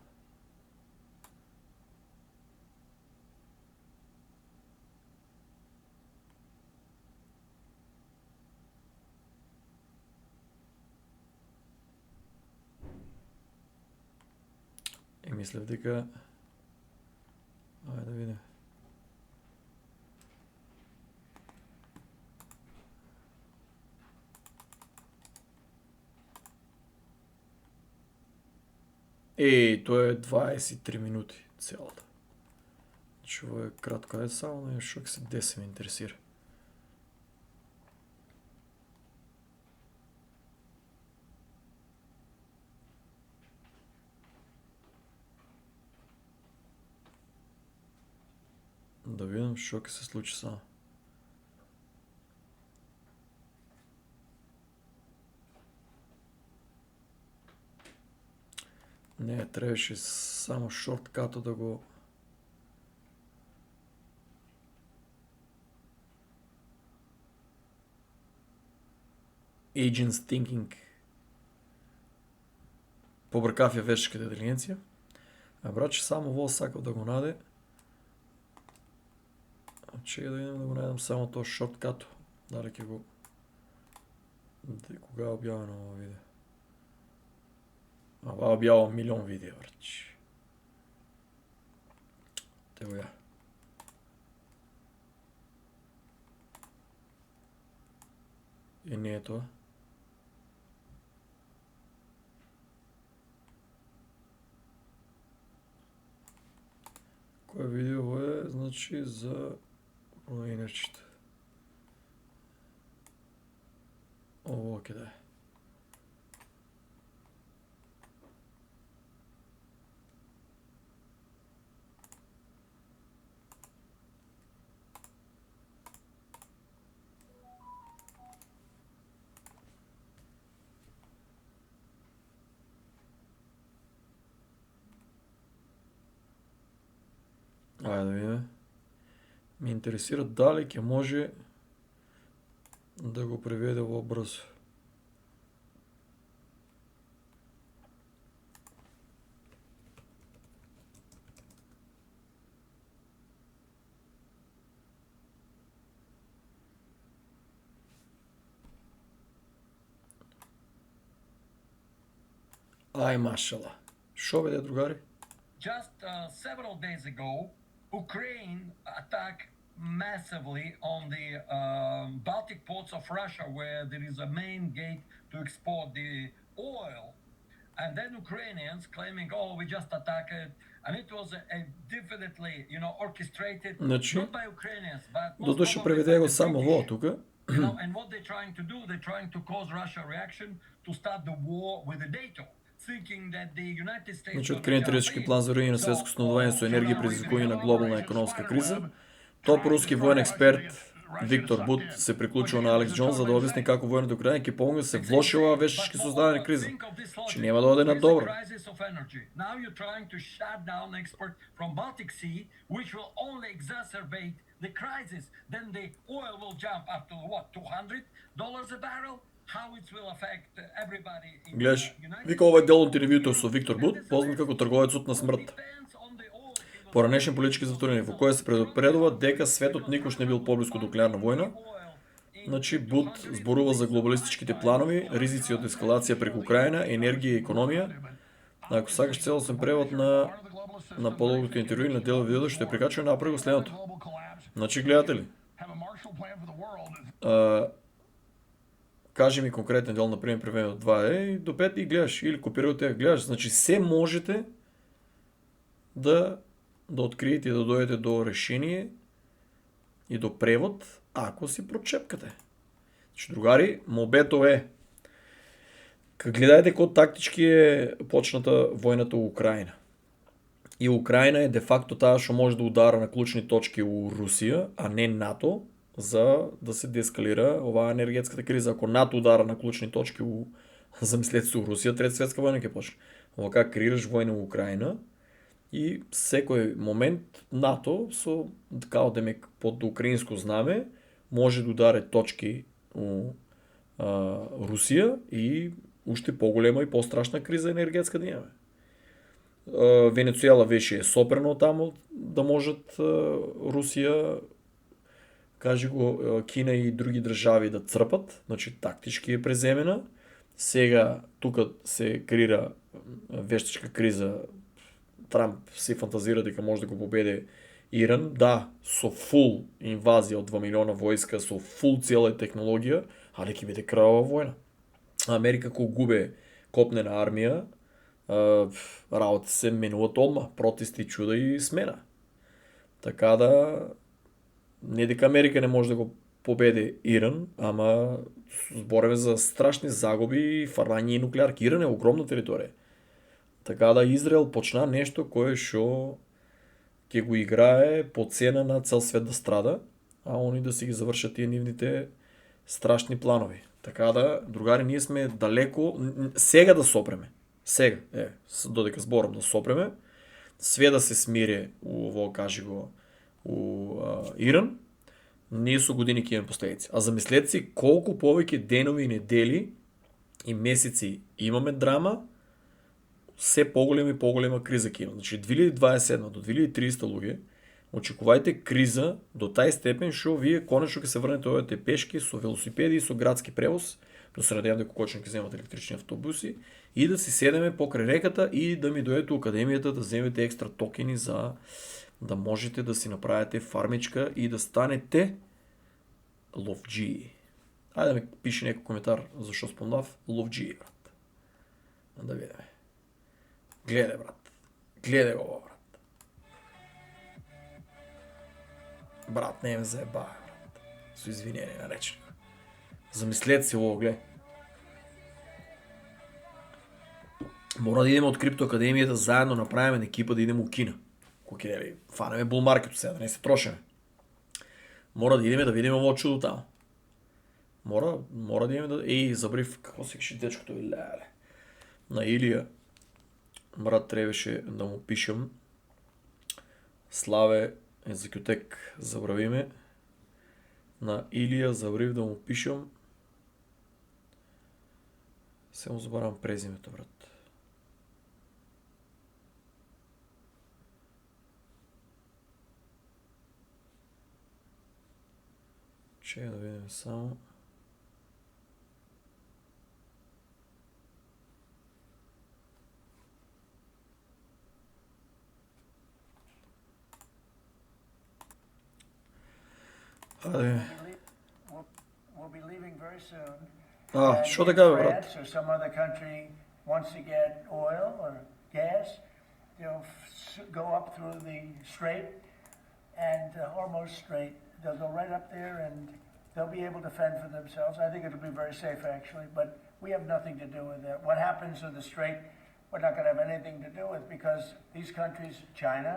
И мислев дека... Ајде да видим. Тоа е 23 минути целата. Значи, ово е кратко, е само, но што ќе се деси ме интересира. Да видим што ќе се случи само. Не, требаше само шорткато да го... Agents Thinking. Побркав ја вештачката интелигенција. А браче, само во сакав да го наде. Чекай да видим да го најдам само тоа шорткато. Дали ќе го... Кога е објавено ова видео? Ова објавам милион видео, врач. Те го ја. И не е тоа. Кој видео е, значи, за инерчите. Ово ќе да е. Ајде да видиме. Ме интересира дали ќе може да го преведе во брзо. Ај, машала. Шо бе, другари? Just several days ago, Ukraine attacked massively on the Baltic ports of Russia, where there is a main gate to export the oil. And then Ukrainians claiming, oh, we just attacked it. And it was a definitely, orchestrated, Значи, not by Ukrainians, but додуше преведе го само во тука. And what they're trying to do, they're trying to cause Russia reaction to start the war with the NATO. Значи, откриен теоретички план за руини на светско становување со енергија и предизвикување на глобална економска криза. Топ руски воен експерт Виктор Бут се приклучува на Алекс Джонс за да објасни како војната Украина ќе помогне да се влоши оваа вештачки создадена криза. Че нема да оде на добро. The crisis, then the oil will jump up to what, $200 a barrel? How it will affect everybody in Гледаш, вика ова е дел од интервјуто со Виктор Бут, познат како трговецот на смрт. Поранешен политички затворени, во која се предупредува дека светот никош не бил поблиску до нуклеарна војна. Значи, Бут зборува за глобалистичките планови, ризици од ескалација преку Украина, енергија и економија. Ако сакаш целосен превод на подолгото интервју на дел видео што е прикачено, направи го следното. Значи, гледате ли? Кажи ми конкретен дел, например, преведено од 2 и до 5 и гледаш, или копирај тега, гледаш. Значи, се можете да откриете и да дојдете до решение и до превод, ако си прочепкате. Значи, другари, мобето е, гледајте кој тактички е почната војната во Украина. И Украина е де-факто таа што може да удара на клучни точки у Русија, а не НАТО, за да се деескалира оваа енергетската криза. Ако НАТО удара на клучни точки замислете се у Русија, Трета светска војна ќе почне. Ова как креираш војна во Украина, и секој момент НАТО со као демек под украинско знаме може да ударе точки у Русија и уште поголема и пострашна криза енергетска да имаме. Венецуела веше сопрено таму да можат Русија, кажи го, Кина и други држави да црпат, значи тактички е преземена. Сега тука се креира вештачка криза. Трамп се фантазира дека може да го победе Иран, да, со фул инвазија од 2 милиона војска, со фул цела технологија, али ќе биде крвава војна. Америка кога губе копнена армија, работи се менуваат одма, протести, чуда и смена. Така да, не дека Америка не може да го победе Иран, ама збореме за страшни загуби, фарлање и нуклеарки. Иран е огромна територија. Така да Израел почна нешто кое што ќе го играе по цена на цел свет да страда, а они да си ги завршат тие нивните страшни планови. Така да, другари, ние сме далеко, сега да сопреме. Сега, додека зборам да сопреме, све да се смире во, кажи го, у Иран, ние со години ќе имаме последици. А замислете си колку повеќе денови и недели и месеци имаме драма, се поголема и поголема криза ќе има. Значи 2027 до 2030 луѓе, очекувајте криза до тај степен што вие конечно ќе се врнете овие пешки со велосипеди и со градски превоз, да се надевам дека кочно ќе земат електрични автобуси и да си седеме покрај реката и да ми дојдете у академијата да земете екстра токени за да можете да си направите фармичка и да станете ловджии. Ајде да ми пише некој коментар зашо спомнав ловджии, брат. Да видиме. Гледај, брат. Гледај го, брат. Брат, не ме заебава, брат. Со извинение на речник. Замислете си ово, гледај. Мора да идеме од Крипто Академијата заедно направиме екипа да идеме у Кина. Кој ќе нели фанеме бул маркетот сега, да не се трошиме. Мора да идеме да видиме ово чудо таму. Мора да идеме да... забрив, како се кеше дечкото, леле. На Илија, брат, требаше да му пишам. Славе Екзекютек, забравиме. На Илија забрив да му пишам. Се му забравам презимето, брат. Чекай да видим само. Ајде. We'll be leaving very soon. Што And така if бе, брат? France or some other country wants to get oil or gas, they'll go up through the strait and Hormuz Strait. They'll go right up there and they'll be able to fend for themselves. I think it'll be very safe actually, but we have nothing to do with that. What happens to the strait, we're not going to have anything to do with because these countries, China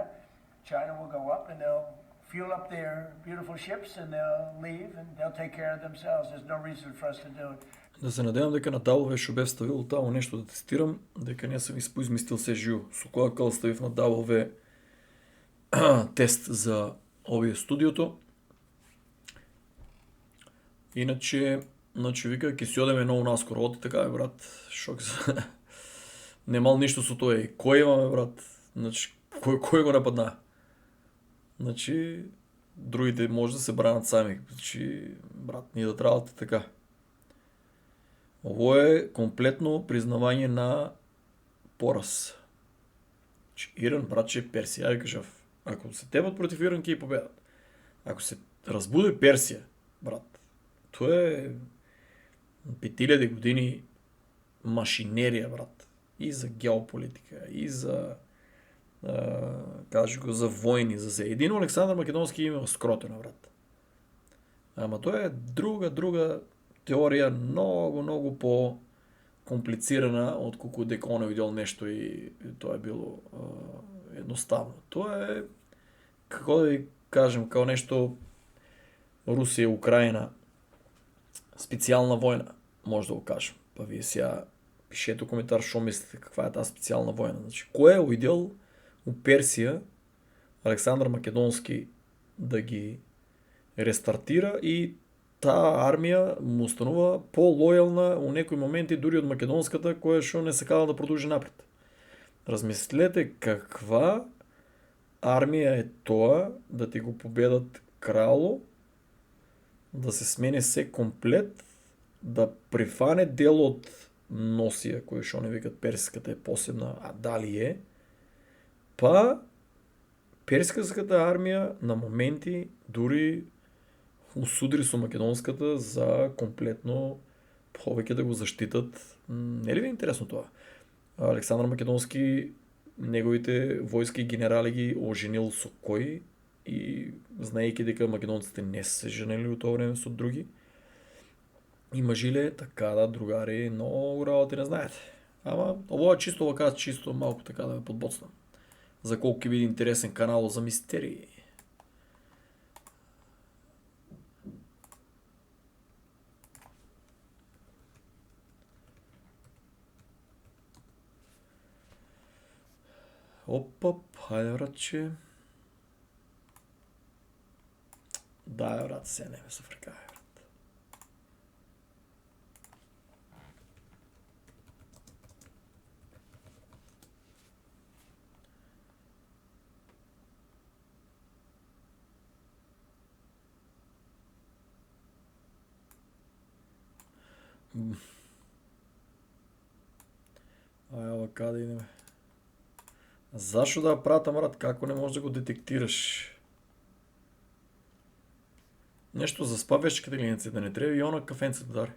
will go up and they'll fuel up their beautiful ships and they'll leave and they'll take care of themselves. There's no reason for us to do it. Да се надевам дека на Double што бев ставил таму нешто да тестирам, дека не сум измислил се живо. Со која кол ставив на Double тест за овие студиото. Иначе, вика, ќе си одеме ново наскоро. Оди така, брат, шок за... Немал ништо со тоа. И кој имаме, брат? Значи, кој го нападна? Значи, другите може да се бранат сами. Значи, брат, ние да требате така. Ово е комплетно признавање на пораз. Значи, Иран, братче, Персија, ја кажав, ако се темат против Иран, ќе победат. Ако се разбуде Персија, брат, тоа е 5000 години машинерија, брат. И за геополитика, и за кажи го за војни, за се. Едино Александар Македонски има скротено, брат. Ама тоа е друга теорија, многу по комплицирана отколку дека он видел нешто и тоа е било едноставно. Тоа е, како да ви кажем, као нешто Русија, Украина, специјална војна, може да го кажем. Па вие сега пишете коментар што мислите, каква е таа специјална војна. Значи, кој е уидел у Персија Александар Македонски да ги рестартира и таа армија му станува по-лојална у некои моменти дури од македонската, која што не сакала да продолжи напред. Размислете каква армија е тоа да ти го победат крало, да се смени се комплет, да прифане дел од носија, кој што не викат перската е посебна, а дали е, па перската армија на моменти дури усудри со македонската за комплетно повеќе да го заштитат. Не ли ви е интересно тоа? Александар Македонски неговите војски генерали ги оженил со кои и знаејќи дека македонците не се женели у тоа време со други. Има жиле, така да, другари, многу работи не знаете. Ама, ова чисто вака, чисто малку така да ве подбоцнам. За колку ќе биде интересен канал за мистерии. Оп, хајде братче. Да, брат, се не ме се фркај, брат. Ај, ова каде идеме? Зашо да пратам, брат, како не можеш да го детектираш? Нешто за спавешките клиенци, да не треба и она кафенце да дари.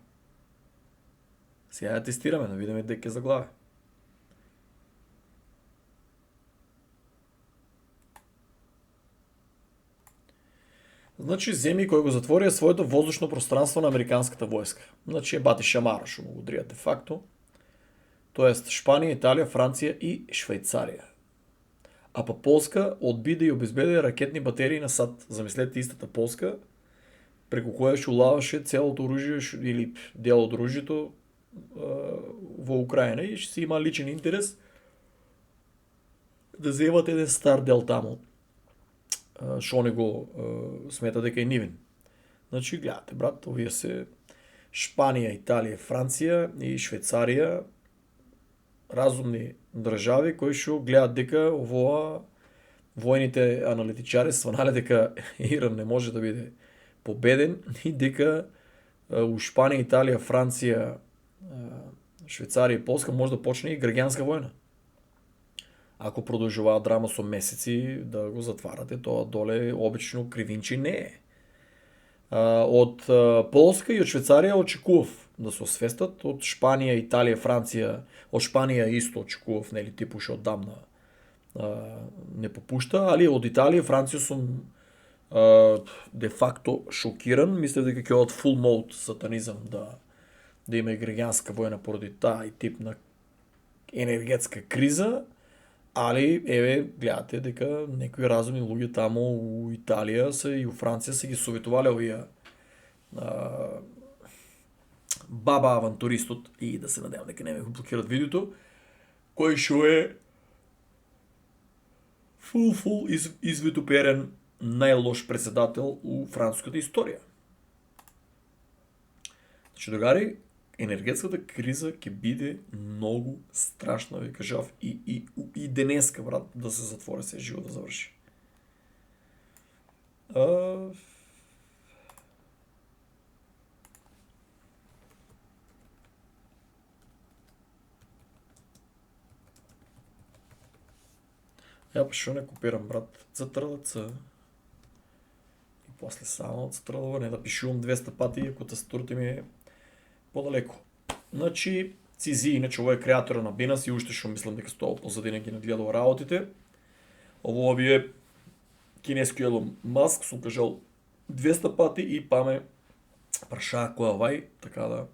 Сега ја тестираме, да видиме дека за глава. Значи, земји кој го затворија своето воздушно пространство на американската војска. Значи, е бати шамара, што му го дријат де факто. Тоест, Шпанија, Италија, Франција и Швајцарија. А па Полска одби и обезбеди ракетни батерии на САД. Замислете истата Полска, преку која што улаваше целото оружје или дел од оружјето во Украина и што си има личен интерес да земат еден стар дел таму, што не го смета дека е нивен. Значи, гледате, брат, овие се Шпанија, Италија, Франција и Швајцарија, разумни држави кои што гледаат дека овоа војните аналитичари сванале дека Иран не може да биде победен и дека у Шпанија, Италија, Франција, Швајцарија и Полска може да почне и граѓанска војна. Ако продолжуваат драма со месеци да го затварате, тоа доле обично кривинчи не е. Од Полска и од Швајцарија очекував да се освестат, од Шпанија, Италија, Франција, од Шпанија исто очекував, нели, типу што оддамна не попушта, али од Италија, Франција сум де факто шокиран. Мислев дека ќе одат full mode сатанизам да има и граѓанска војна поради таа и тип на енергетска криза, али еве гледате дека некои разумни луѓе таму у Италија и у Франција се ги советувале овие баба авантуристот, и да се надевам дека не ме го блокират видеото, кој што е full извитоперен најлош председател у француската историја. Значи, другари, енергетската криза ќе биде многу страшна, ви кажав, и денеска, брат, да се затвори се живо да заврши. Ја па шо не копирам, брат, CTRL-C и после само CTRL-V, не да пишувам 200 пати, ако тастатурата ми е подалеку. Значи, Цизи, иначе ова е креатора на Binance и уште што мислам дека стоа позадина ги нагледува работите. Ово би е кинески Елон Маск, сум кажал 200 пати и паме прашаа која вај, така да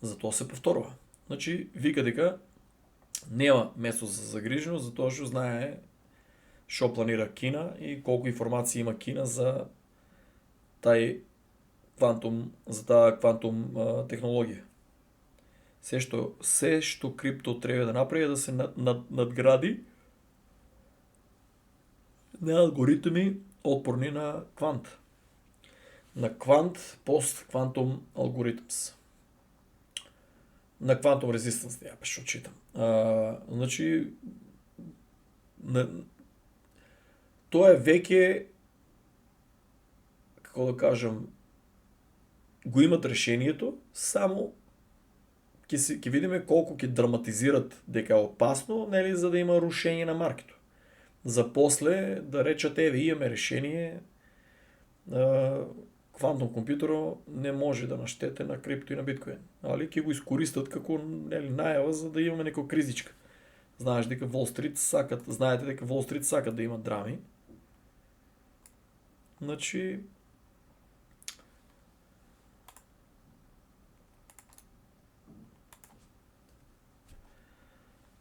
за тоа се повторува. Значи, вика дека нема место за загриженост, затоа што знае што планира Кина и колку информации има Кина за таа квантум технологија. Се што крипто треба да направи е да се надгради на алгоритми отпорни на квант. На квант post-quantum algorithms. На quantum resistance, ја пеше читам. Значи, тоа е веќе, како да кажам, го имат решението, само ќе видиме колку ќе драматизират дека е опасно, нели, за да има рушење на маркето. За после да речат, еве, имаме решение, квантум компјутерот не може да наштете на крипто и на биткоин, али ќе го искористат како, нели, најава за да имаме некоја кризичка. Знаете дека Wall Street сакат да има драми. Значи,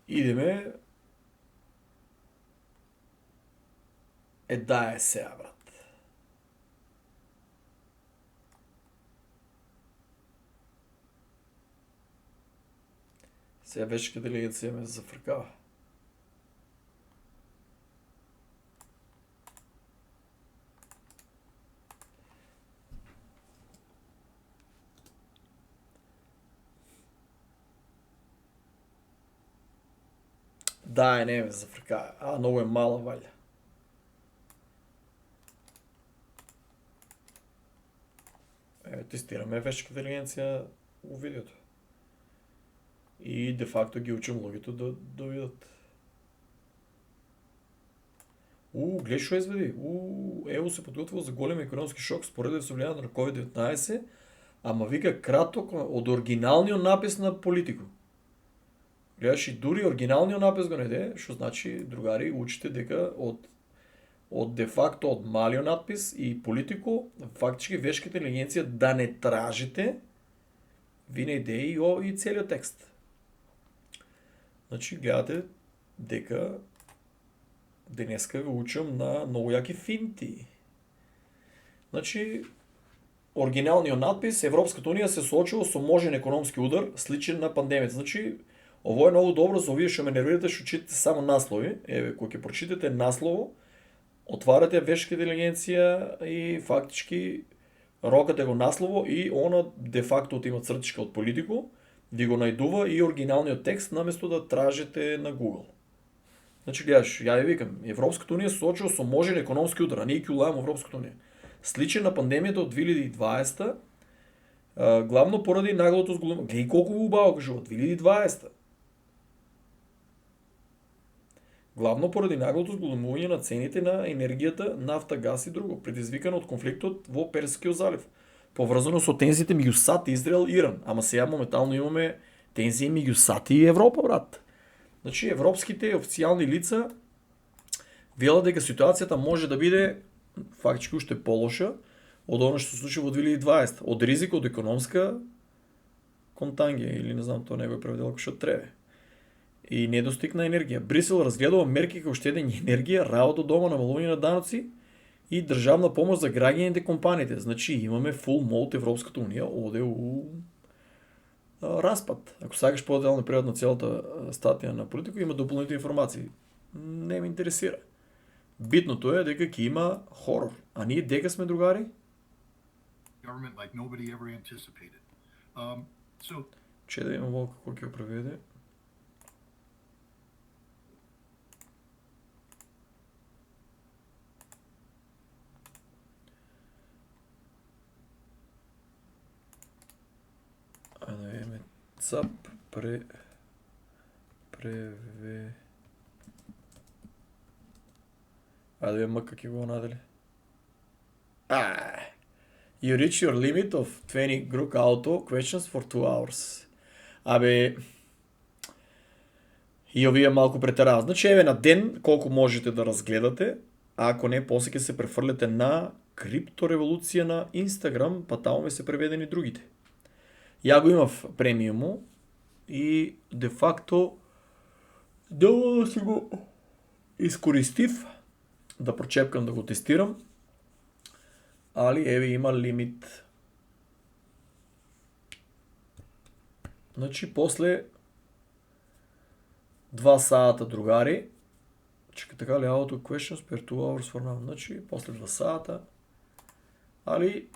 идеме. Да е сега, брат. Сега вече делегација ме зафркава. Да, не ме зафркава. Многу е мала валја. Тестираме вешка интелигенција у видеото. И де факто ги учам луѓето да видат. Гледа што изведи. ЕУ се подготвува за голем економски шок според со влијанието на COVID-19, ама вика краток од оригиналниот напис на Политико. Гледаш, и дури оригиналниот напис го најде, што значи, другари, учите дека од де факто од малиот надпис и Политико, фактички вешка интелигенција да не тражите, ви најде и целиот текст. Значи, гледате дека денеска ви учам на многу јаки финти. Значи, оригиналниот надпис, Европската унија се соочува со можен економски удар, сличен на пандемијата. Значи, ово е многу добро за овие што ме нервирате, што читате само наслови. Еве, кога ќе прочитате наслово, отварате вешка интелигенција и фактички рокате го наслово и она де факто има цртичка од Политико, ви го најдува и оригиналниот текст наместо да тражите на Google. Значи, гледаш, ја ви викам, Европската унија се соочува со можен економски удар, а ние ќе улајаме Европската унија. Сличен на пандемијата од 2020, главно поради наглото зголемување. Гледај колку убаво кажува, 2020. Главно поради наглото зголемување на цените на енергијата, нафта, газ и друго, предизвикано од конфликтот во Перскиот залив, поврзано со тензиите меѓу САД, Израел и Иран. Ама сега моментално имаме тензии меѓу САД и Европа, брат. Значи, европските официјални лица велат дека ситуацијата може да биде фактички уште полоша од она што се случи во 2020, од ризик од економска контангија, или не знам, тоа не го е преведено како што треба. И недостиг на енергија. Брисел разгледува мерки како штедење енергија, работа дома, намалување на даноци и државна помош за граѓаните компаниите. Значи, имаме full mode Европската унија оде у распад. Ако сакаш подетално превод на целата статија на Политико, има дополнителни информации. Не ме интересира. Битното е дека ќе има хорор. А ние дека сме другари? Government like nobody ever anticipated. Че да имам волка кој ќе го преведе. Да видиме ЦАП да видим как ќе го надели. You reach your limit of 20 group auto questions for 2 hours. И овие малку претераа. Значи, еве на ден колку можете да разгледате, а ако не, после ќе се префрлете на криптореволуција на Инстаграм, па таму ме се преведени другите. Ја го имав премиуму и де факто доволно си го искористив да прочепкам да го тестирам, али еве има лимит. Значи, после 2 сата, другари, така ли auto questions per 2 hours for now. Значи, после 2 сата. Али,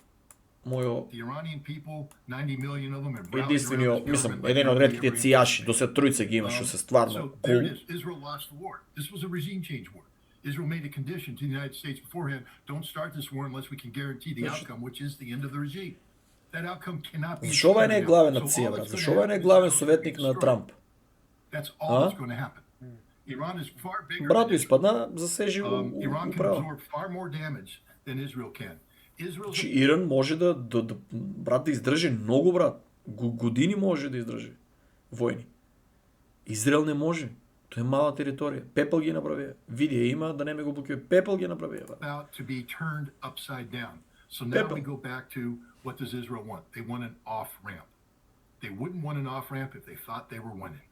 мојо The Iranian people, 90 million of them, are rallied единствениот, around this мислам, government like еден од nobody ретките ever цијаши, anticipated. до се тројца ги има што се стварно So there cool. it is. Israel lost the war. This was a regime change war. Israel made a condition to the United States beforehand, don't start this war unless we can guarantee the outcome, which is the end of the regime. That outcome cannot be Зашо овај не е achieved главен now. на So ЦИА, all брат? that's Зашо gonna овај не е happen is главен Israel is gonna be советник на destroyed. Трамп? That's all that's going to happen. Iran is far bigger Брато than Israel. испадна, засежи Iran can управа. absorb far more damage than Israel can. Israel's Значи Иран може брат да издржи многу, брат. Години може да издржи војни. Израел не може. Тоа е мала територија. Пепел ги направија. Видео има да не ме го блокира. Пепел ги направија. Брат. about to be turned upside down. So now Pepper. we go back to what does Israel want? They want an off ramp. They wouldn't want an off ramp if they thought they were winning.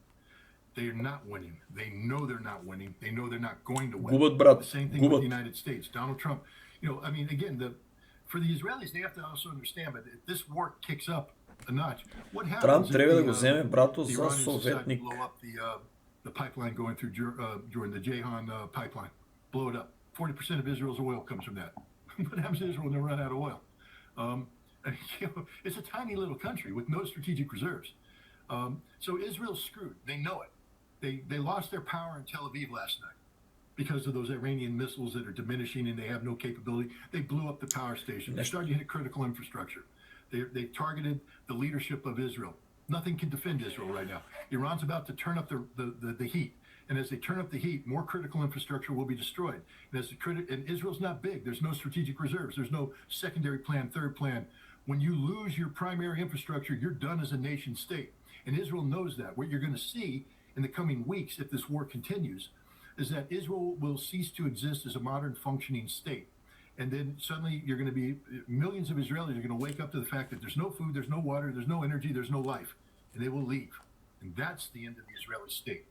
They are not winning. They know they're not winning. They know they're not going to win. Губат, брат. The same thing Губат. with the United States. Donald Trump. You know, I mean, again, for the Israelis, they have to also understand. But if this war kicks up a notch, what happens? Трамп if треба да the, го земе брато the за Iranians decide to советник. blow up the pipeline going through during the Jehan pipeline. Blow it up. 40% of Israel's oil comes from that. What happens to Israel when they run out of oil? It's a tiny little country with no strategic reserves. So Israel's screwed. They know it. They lost their power in Tel Aviv last night because of those Iranian missiles that are diminishing and they have no capability. They blew up the power station. They started to hit critical infrastructure. They targeted the leadership of Israel. Nothing can defend Israel right now. Iran's about to turn up the heat. And as they turn up the heat, more critical infrastructure will be destroyed. And Israel's not big. There's no strategic reserves. There's no secondary plan, third plan. When you lose your primary infrastructure, you're done as a nation state. And Israel knows that. What you're going to see in the coming weeks, if this war continues, is that Israel will cease to exist as a modern functioning state. And then suddenly you're going to be, millions of Israelis are going to wake up to the fact that there's no food, there's no water, there's no energy, there's no life. And they will leave. And that's the end of the Israeli state.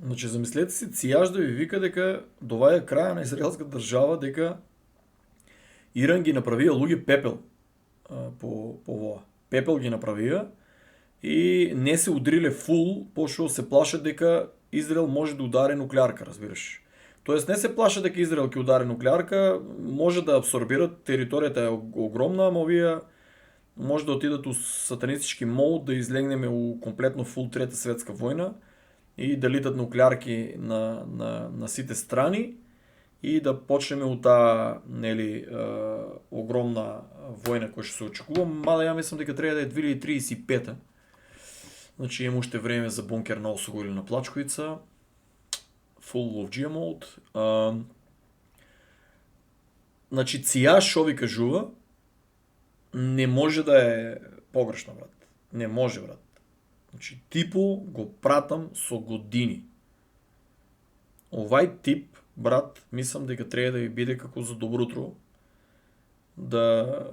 Значи, замислете си, цијаш да ви вика дека доваја краја на израелска држава, дека Иран ги направија луѓе пепел по ова. Пепел ги направија и не се удриле фул, пошто се плашат дека Израел може да удари нуклеарка, разбираш. Тоест не се плашат дека Израел ќе удари нуклеарка, може да абсорбират, територијата е огромна, ама овие може да отидат у сатанистички мод, да излегнеме у комплетно фул трета светска војна и да литат нуклеарки на сите страни и да почнеме у таа огромна војна која што се очекува, мада ја мислам дека треба да е 2035. Значи има уште време за бункер на Осого или на Плачковица. Full of G mode. Значи цијаш ови кажува не може да е погрешно, брат. Не може, брат. Значи типо го пратам со години. Овај тип, брат, мислам дека треба да ви биде како за добрутро. Да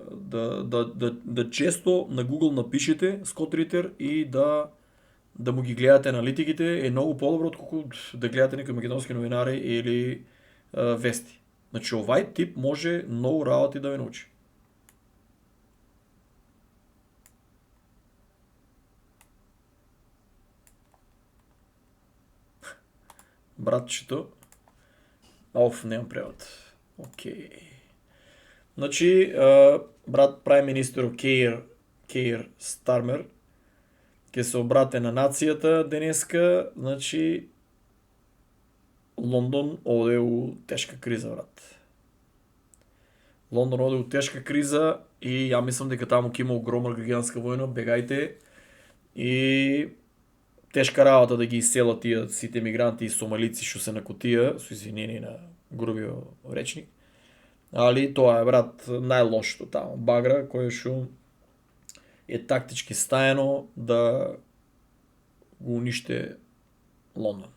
често на Google напишете Скот Ритер и да му ги гледате аналитиките е многу подобро отколку да гледате некои македонски новинари или вести. Значи овај тип може многу работи да ве научи. Братчето. Немам превод. Окей. Значи, брат прај министер Кейр Стармер ќе се обрате на нацијата денеска, значи Лондон оде у тешка криза, брат. Лондон оде у тешка криза и ја мислам дека таму ќе има огромна гигантска војна, бегајте и тешка работа да ги иселат тие сите мигранти и сомалици што се на кутија, со извинение на грубиот речник. Али тоа е, брат, најлошото таму. Багра кој што е тактички стаено да го униште Лондон.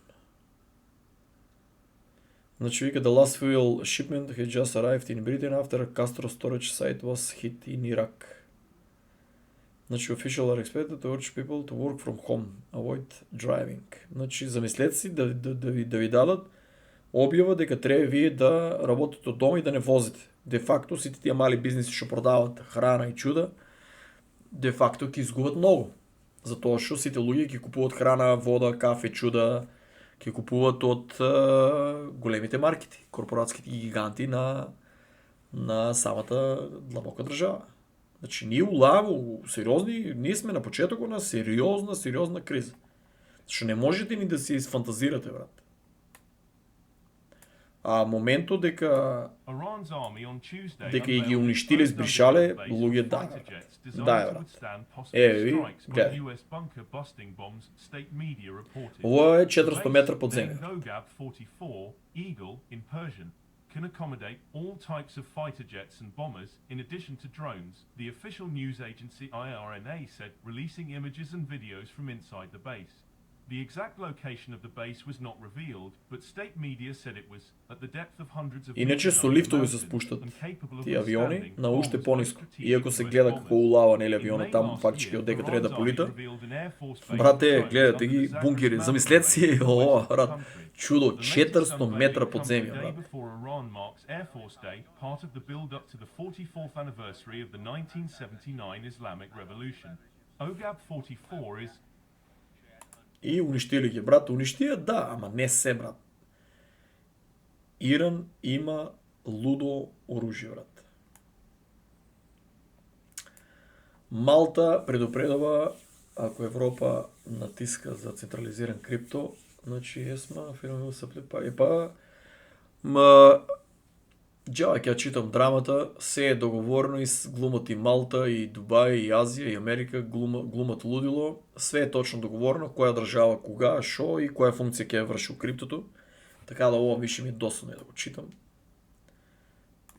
Значи вика, the last fuel shipment had just arrived in Britain after a Castro storage site was hit in Iraq. Значи officials are expected to urge people to work from home, avoid driving. Значи замислете си да ви дадат објава дека треба вие да работите од дома и да не возите. Де факто сите тие мали бизниси што продаваат храна и чуда, де факто ќе изгубат многу. Затоа што сите луѓе ќе купуваат храна, вода, кафе, чуда, Ќе купуваат од големите маркети, корпоратските гиганти на самата длабока држава. Значи, ние улаваме сериозни, ние сме на почетокот на сериозна криза. Што не можете ни да се изфантазирате, брат. А моментот дека ги уништиле, збришале, луѓе да. Да, брат. Еве ви, гледај. Ова е 400 метра под земја. Can accommodate all types of fighter jets and bombers in addition to drones, the official news agency IRNA said, releasing images and videos from inside the base. The exact location of the base was not revealed, but state media said it was at the depth of hundreds of Иначе meters со under the лифтови се mountain спуштат and capable of тие авиони withstanding на уште bombs пониско. by strategic Иако се US гледа како bombers. улава нели In авионот May там last фактички year, од дека треба да Iran's полита. army revealed an Air Force base Брате, of drones гледате under ги the Zagros бункери, mountain замислете си, range in the ова, west of the брат, country. чудо, The latest 400 unveiling метра под comes земја, the day брат. before Iran marks Air Force Day, part of the build-up to the 44th anniversary of the 1979 Islamic Revolution. OGAB 44 is И уништили ги, брат, уништија, да, ама не се, брат. Иран има лудо оружје, брат. Малта предупредува, ако Европа натиска за централизиран крипто, значи есма фирма се плепа. Джава ќе ја читам драмата, се е договорено и глумат и Малта, и Дубај, и Азија, и Америка, глумат лудило. Све е точно договорено, која држава, кога, шо и која функција ќе ја врши у криптото. Така да ова више ми е досадно да го читам.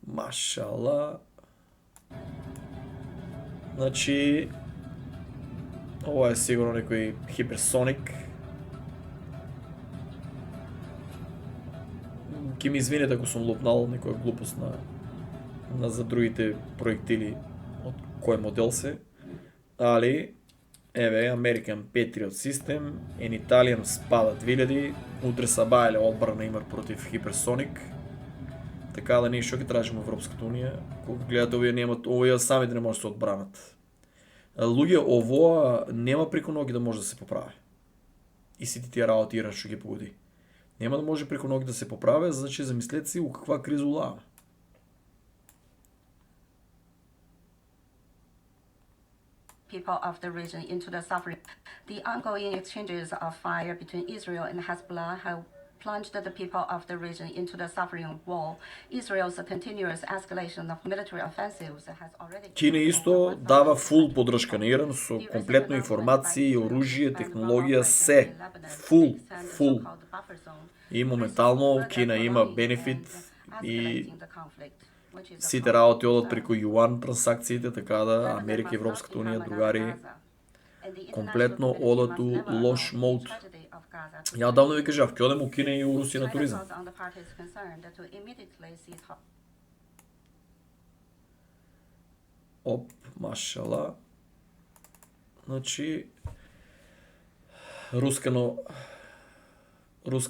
Машала. Значи, ова е сигурно некој хиперсоник. Ке ми извинете ако сум лупнал некоја глупост на за другите проектили од кој модел се, али еве American Patriot System, en Italian Spada 2000, утре са бајле одбрана имар против Хиперсоник. Така да ние што ќе тражиме Европската унија, кога гледате овие немат, овие сами да не може да се одбранат. Луѓе, овоа нема преку ноги да може да се поправи. И сите тие работи Иран што ги погоди. Нема да може преку ноги да се поправи, значи замислете си у каква криза улава. People of the region into the suffering. The ongoing exchanges of fire between Israel and Hezbollah have plunged the people of the region into the suffering wall. Israel's continuous escalation of military offensives has already... Кина исто дава фул подршка на Иран со комплетно информации, оружје, технологија, се. Фул. И моментално Кина има бенефит и сите работи одат преку юан трансакциите, така да Америка и Европската унија, другари, комплетно одат у лош мод. Ја давно ви кажав, ќе одем у Кина и у Русија на туризам. Оп, машала. Значи, руска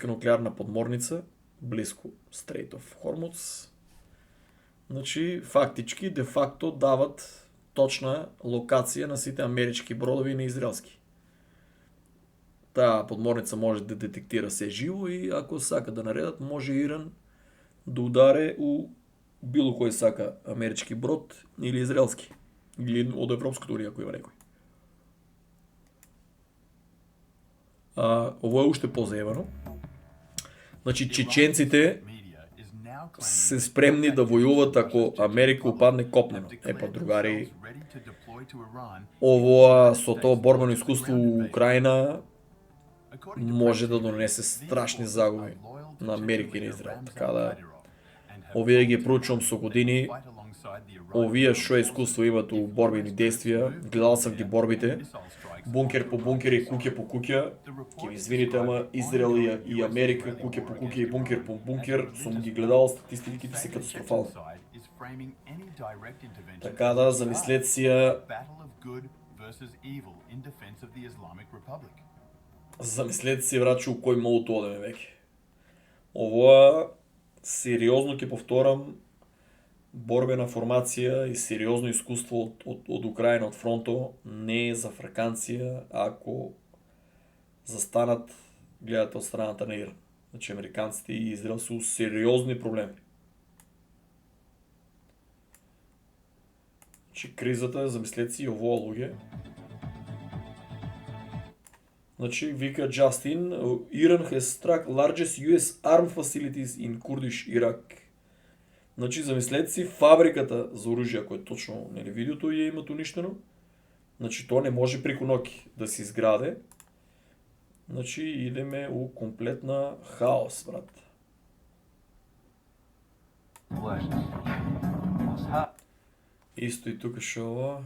нуклеарна подморница, близко Strait of Hormuz. Значи, фактички, де-факто дават точна локација на сите амерички бродови и на израелски. Таа подморница може да детектира се живо и ако сака да наредат, може Иран да ударе у било кој сака амерички брод или израелски. Или од Европската унија, ако има некој. Ово е уште позаебано. Значи, чеченците се спремни да војуват ако Америка упадне копнено. Епа, другари, овоа со тоа борбено искуство у Украина може да донесе страшни загуби на Америка и на Израел. Така да, овие ги проучувам со години, овие што искуство имат у борбени действија, гледал сам ги борбите, бункер по бункер и куќа по куќа, ќе ми извините, ама Израел и Америка, куќа по куќа и бункер по бункер, сум ги гледал, статистиките се катастрофални. Така да, замислете си ја, замислете си, врачу, у кој мод одеме веќе. Овоа, сериозно ќе повторам, борбена формација и сериозно искуство од Украина, од фронто, не е за фраканција ако застанат гледате от страната на Иран. Значи американците и Израел са сериозни проблеми. Значи кризата, замислете си, ово луѓе. Значи вика Джастин, Iran has struck largest US arm facilities in Kurdish Iraq. Значи замислете си фабриката за оръжие, ако е точно видеото и е имат уништено. Значи то не може преко ноги да се изграде. Значи идеме у комплетна хаос, брат. Исто и тук ще ова.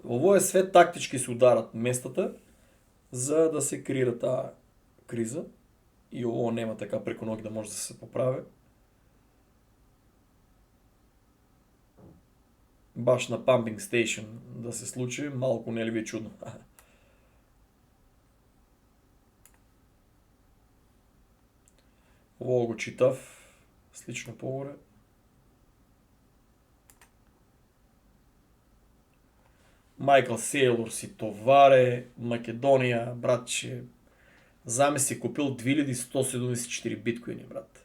Ово е свет тактички се ударат местата, за да се крира тази криза. И ово нема така преко ноги да може да се поправи. Баш на Pumping Station да се случи, малко не ли ви е чудно. Ово го читав, слично по-горе. Майкъл Сейлор си товаре, Македония, братче, заме си купил 2174 биткоини, брат.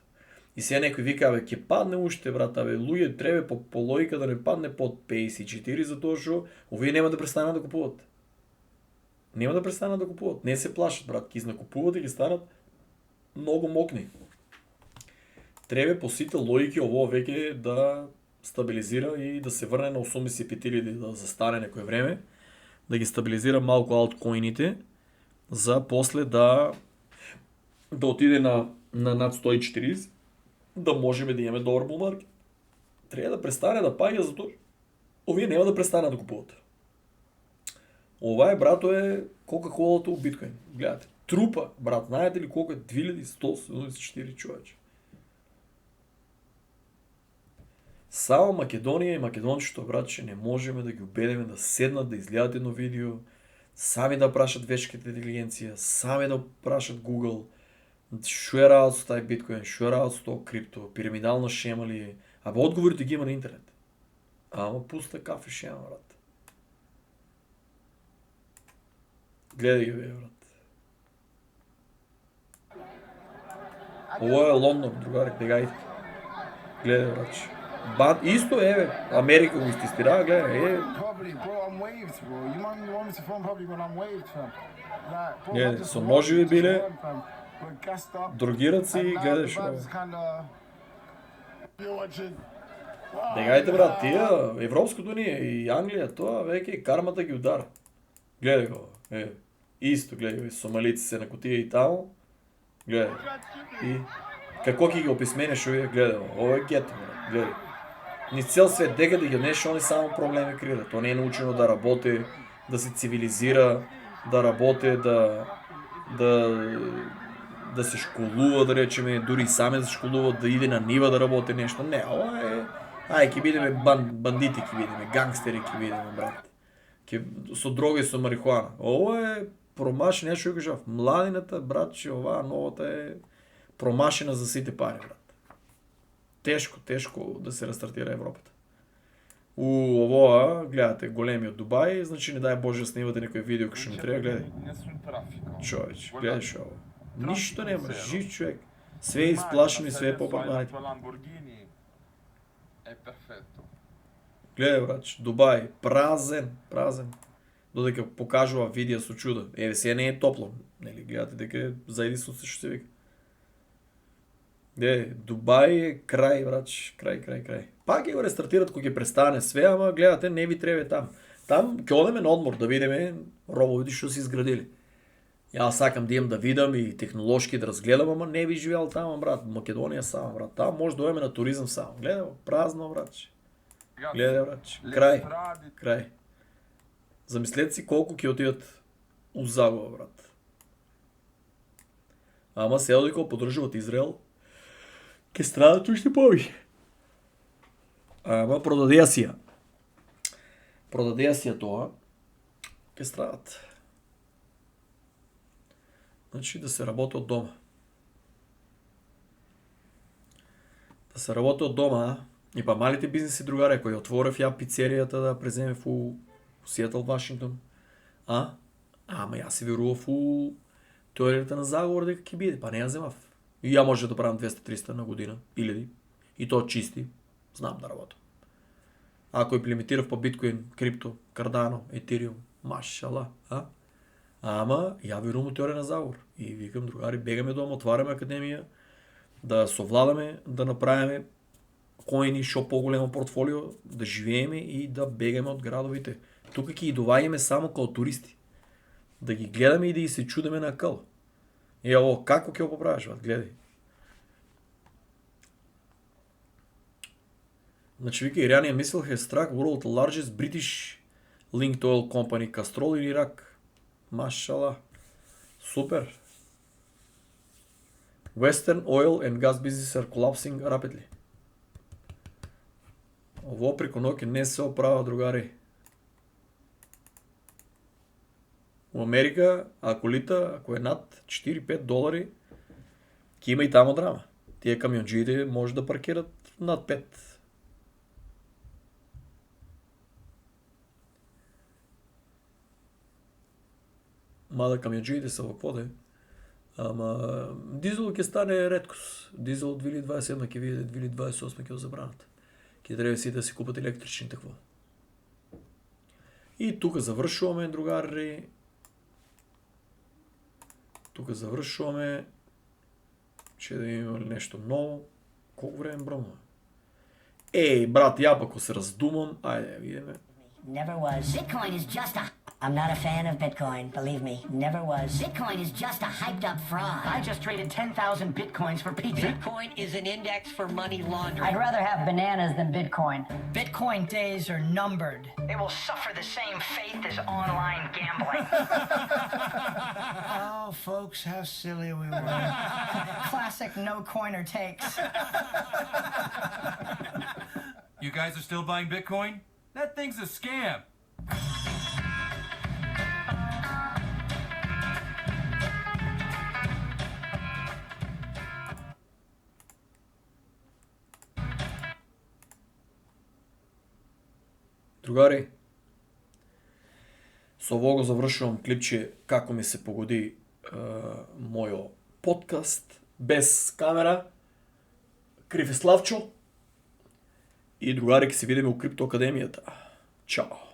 И сега някой вика, абе, ке падне още, брат, абе, луѓе треба по логика да не падне под 54, затоа што овие нема да престанат да купуват. Нема да престанат да купуват. Не се плашат, брат, ки изнакупуват и ги станат много мокни. Треба по сите логики ово веќе да стабилизира и да се върне на 85 или да застане некое време, да ги стабилизира малко алткоините, за после да отиде на над 140, да можем да имаме добър булмаркет. Трябва да престане да пага, зато овие няма да престане да купуват. Ова е, брато, е Кока-Колата от биткоин. Гледате, трупа, брат, знаете ли колко е 2174 човече? Само Македония и македончето, брат, че не можем да ги убедиме да седнат, да изгледат едно видео, сами да прашат вешката интелигенция, сами да прашат Google, шо е работа с тази биткоин, шо е работа с това крипто, пирамидална шема ли е. Абе отговорите ги има на интернет. Ама пуста кафе шема, брат. Гледай ги, бе, брат. Ово е Лондон, другари, бегайте. Гледай, братче. Исто е, бе. Америка го изтестира, гледай, Гледай, со ножеви биле, другират си и гледай шо. Бегайте, брат, тия, европското ни и Англия, това веќе кармата ги удара. Гледай го, исто, гледай, сомалици се на котия и тамо. Гледай. И како ги описменеш овие, гледай, ово е гето, брат, гледай. Ни цел свет дека да ги нешо, они само проблеми крият. То не е научено да работи, да се цивилизира, да работи, да се школува, да речеме, дори сами да се школува, да иде на нива да работи нещо. Не, ова е... ке бидеме бандити, ке бидеме гангстери, ке бидеме, брат. Со дрога и со марихуана. Ова е промашен, ја што кажав, младината, брат, че ова новата е промашена за сите пари, брат. Тешко да се рестартира Европата. У овоа, гледате, големиот Дубај, значи не дай Боже снимате некој видео кај што не треба, гледай. Човеч, гледай шо ово. Ништо нема, жив човек. Све е изплашено и све е попаднати. Гледай, брач, Дубај, празен. Додека покажува видео со чудо. Сега не е топло, нели, гледате дека заеди со се што се вика. Дубај е крај, брач, крај. Пак ќе го рестартират кога ќе престане све, ама гледате, не ви треба там. Там ќе одеме на одмор да видиме робовите што се изградили. Јас сакам да имам да видам и технолошки да разгледам, ама не би живеал там, брат. Македонија само, брат. Там може да одеме на туризам само. Гледай, празно, братче. Гледай, братче. Крај. Замислете си колку ќе отидат у загуба, брат. Ама сега додека поддржуват Израел, ќе страдат уште повеќе. Ама продадеа си ја тоа, ќе страдат. Значи да се работи од дома. Да се работи од дома, и па малите бизнеси, другаре, кои отворев ја пицеријата да преземев у Сиетл, Вашингтон. Ама јас се верував у теоријата на заговор дека ќе биде, па не ја земав. И ја може да правам 200-300 на година, 1000, и то чисти, знам да работам. Ако имплементирав по биткоин, крипто, кардано, етериум, машала, Ама, ја верувам у теорија на заговор. И викам, другари, бегаме дома, отвараме академија, да совладаме, да направиме коини шо поголемо портфолио, да живееме и да бегаме од градовите. Тука ќе ги доваѓаме само као туристи. Да ги гледаме и да ги се чудеме на кал. И ово, како ќе го поправиш, гледај. Значи, вика, Иранија мислел е страх, world largest British linked oil company, Castrol или Ирак. Машала. Супер. Western oil and gas business are collapsing rapidly. Ово преко ноќе не се оправа, другари. У Америка, ако лита, ако е над $4-5, ќе има и тамо драма. Тие камионџиите може да паркират над 5. Мада камионџиите се во воде. Ама дизел ќе стане реткост. Дизел од 2027 ќе видите, 2028 ќе го забранат. Ќе треба сите да си купат електрични такво. И тука завршуваме, другари. Тука завршуваме. Че да имаме нешто ново. Колко време брома? Еј, брат, ја пако се раздумам. Ајде, видиме. Never was. Bitcoin is just a... I'm not a fan of Bitcoin, believe me. Never was. Bitcoin is just a hyped up fraud. I just traded 10,000 Bitcoins for pizza. Bitcoin is an index for money laundering. I'd rather have bananas than Bitcoin. Bitcoin days are numbered. They will suffer the same fate as online gambling. Oh, folks, how silly we were. Classic no coiner takes. You guys are still buying Bitcoin? That thing's a scam. Другари, со ово го завршувам клипче како ми се погоди мојо подкаст без камера. Крив е Славчо. И другари, ќе се видиме у Крипто Академијата. Чао!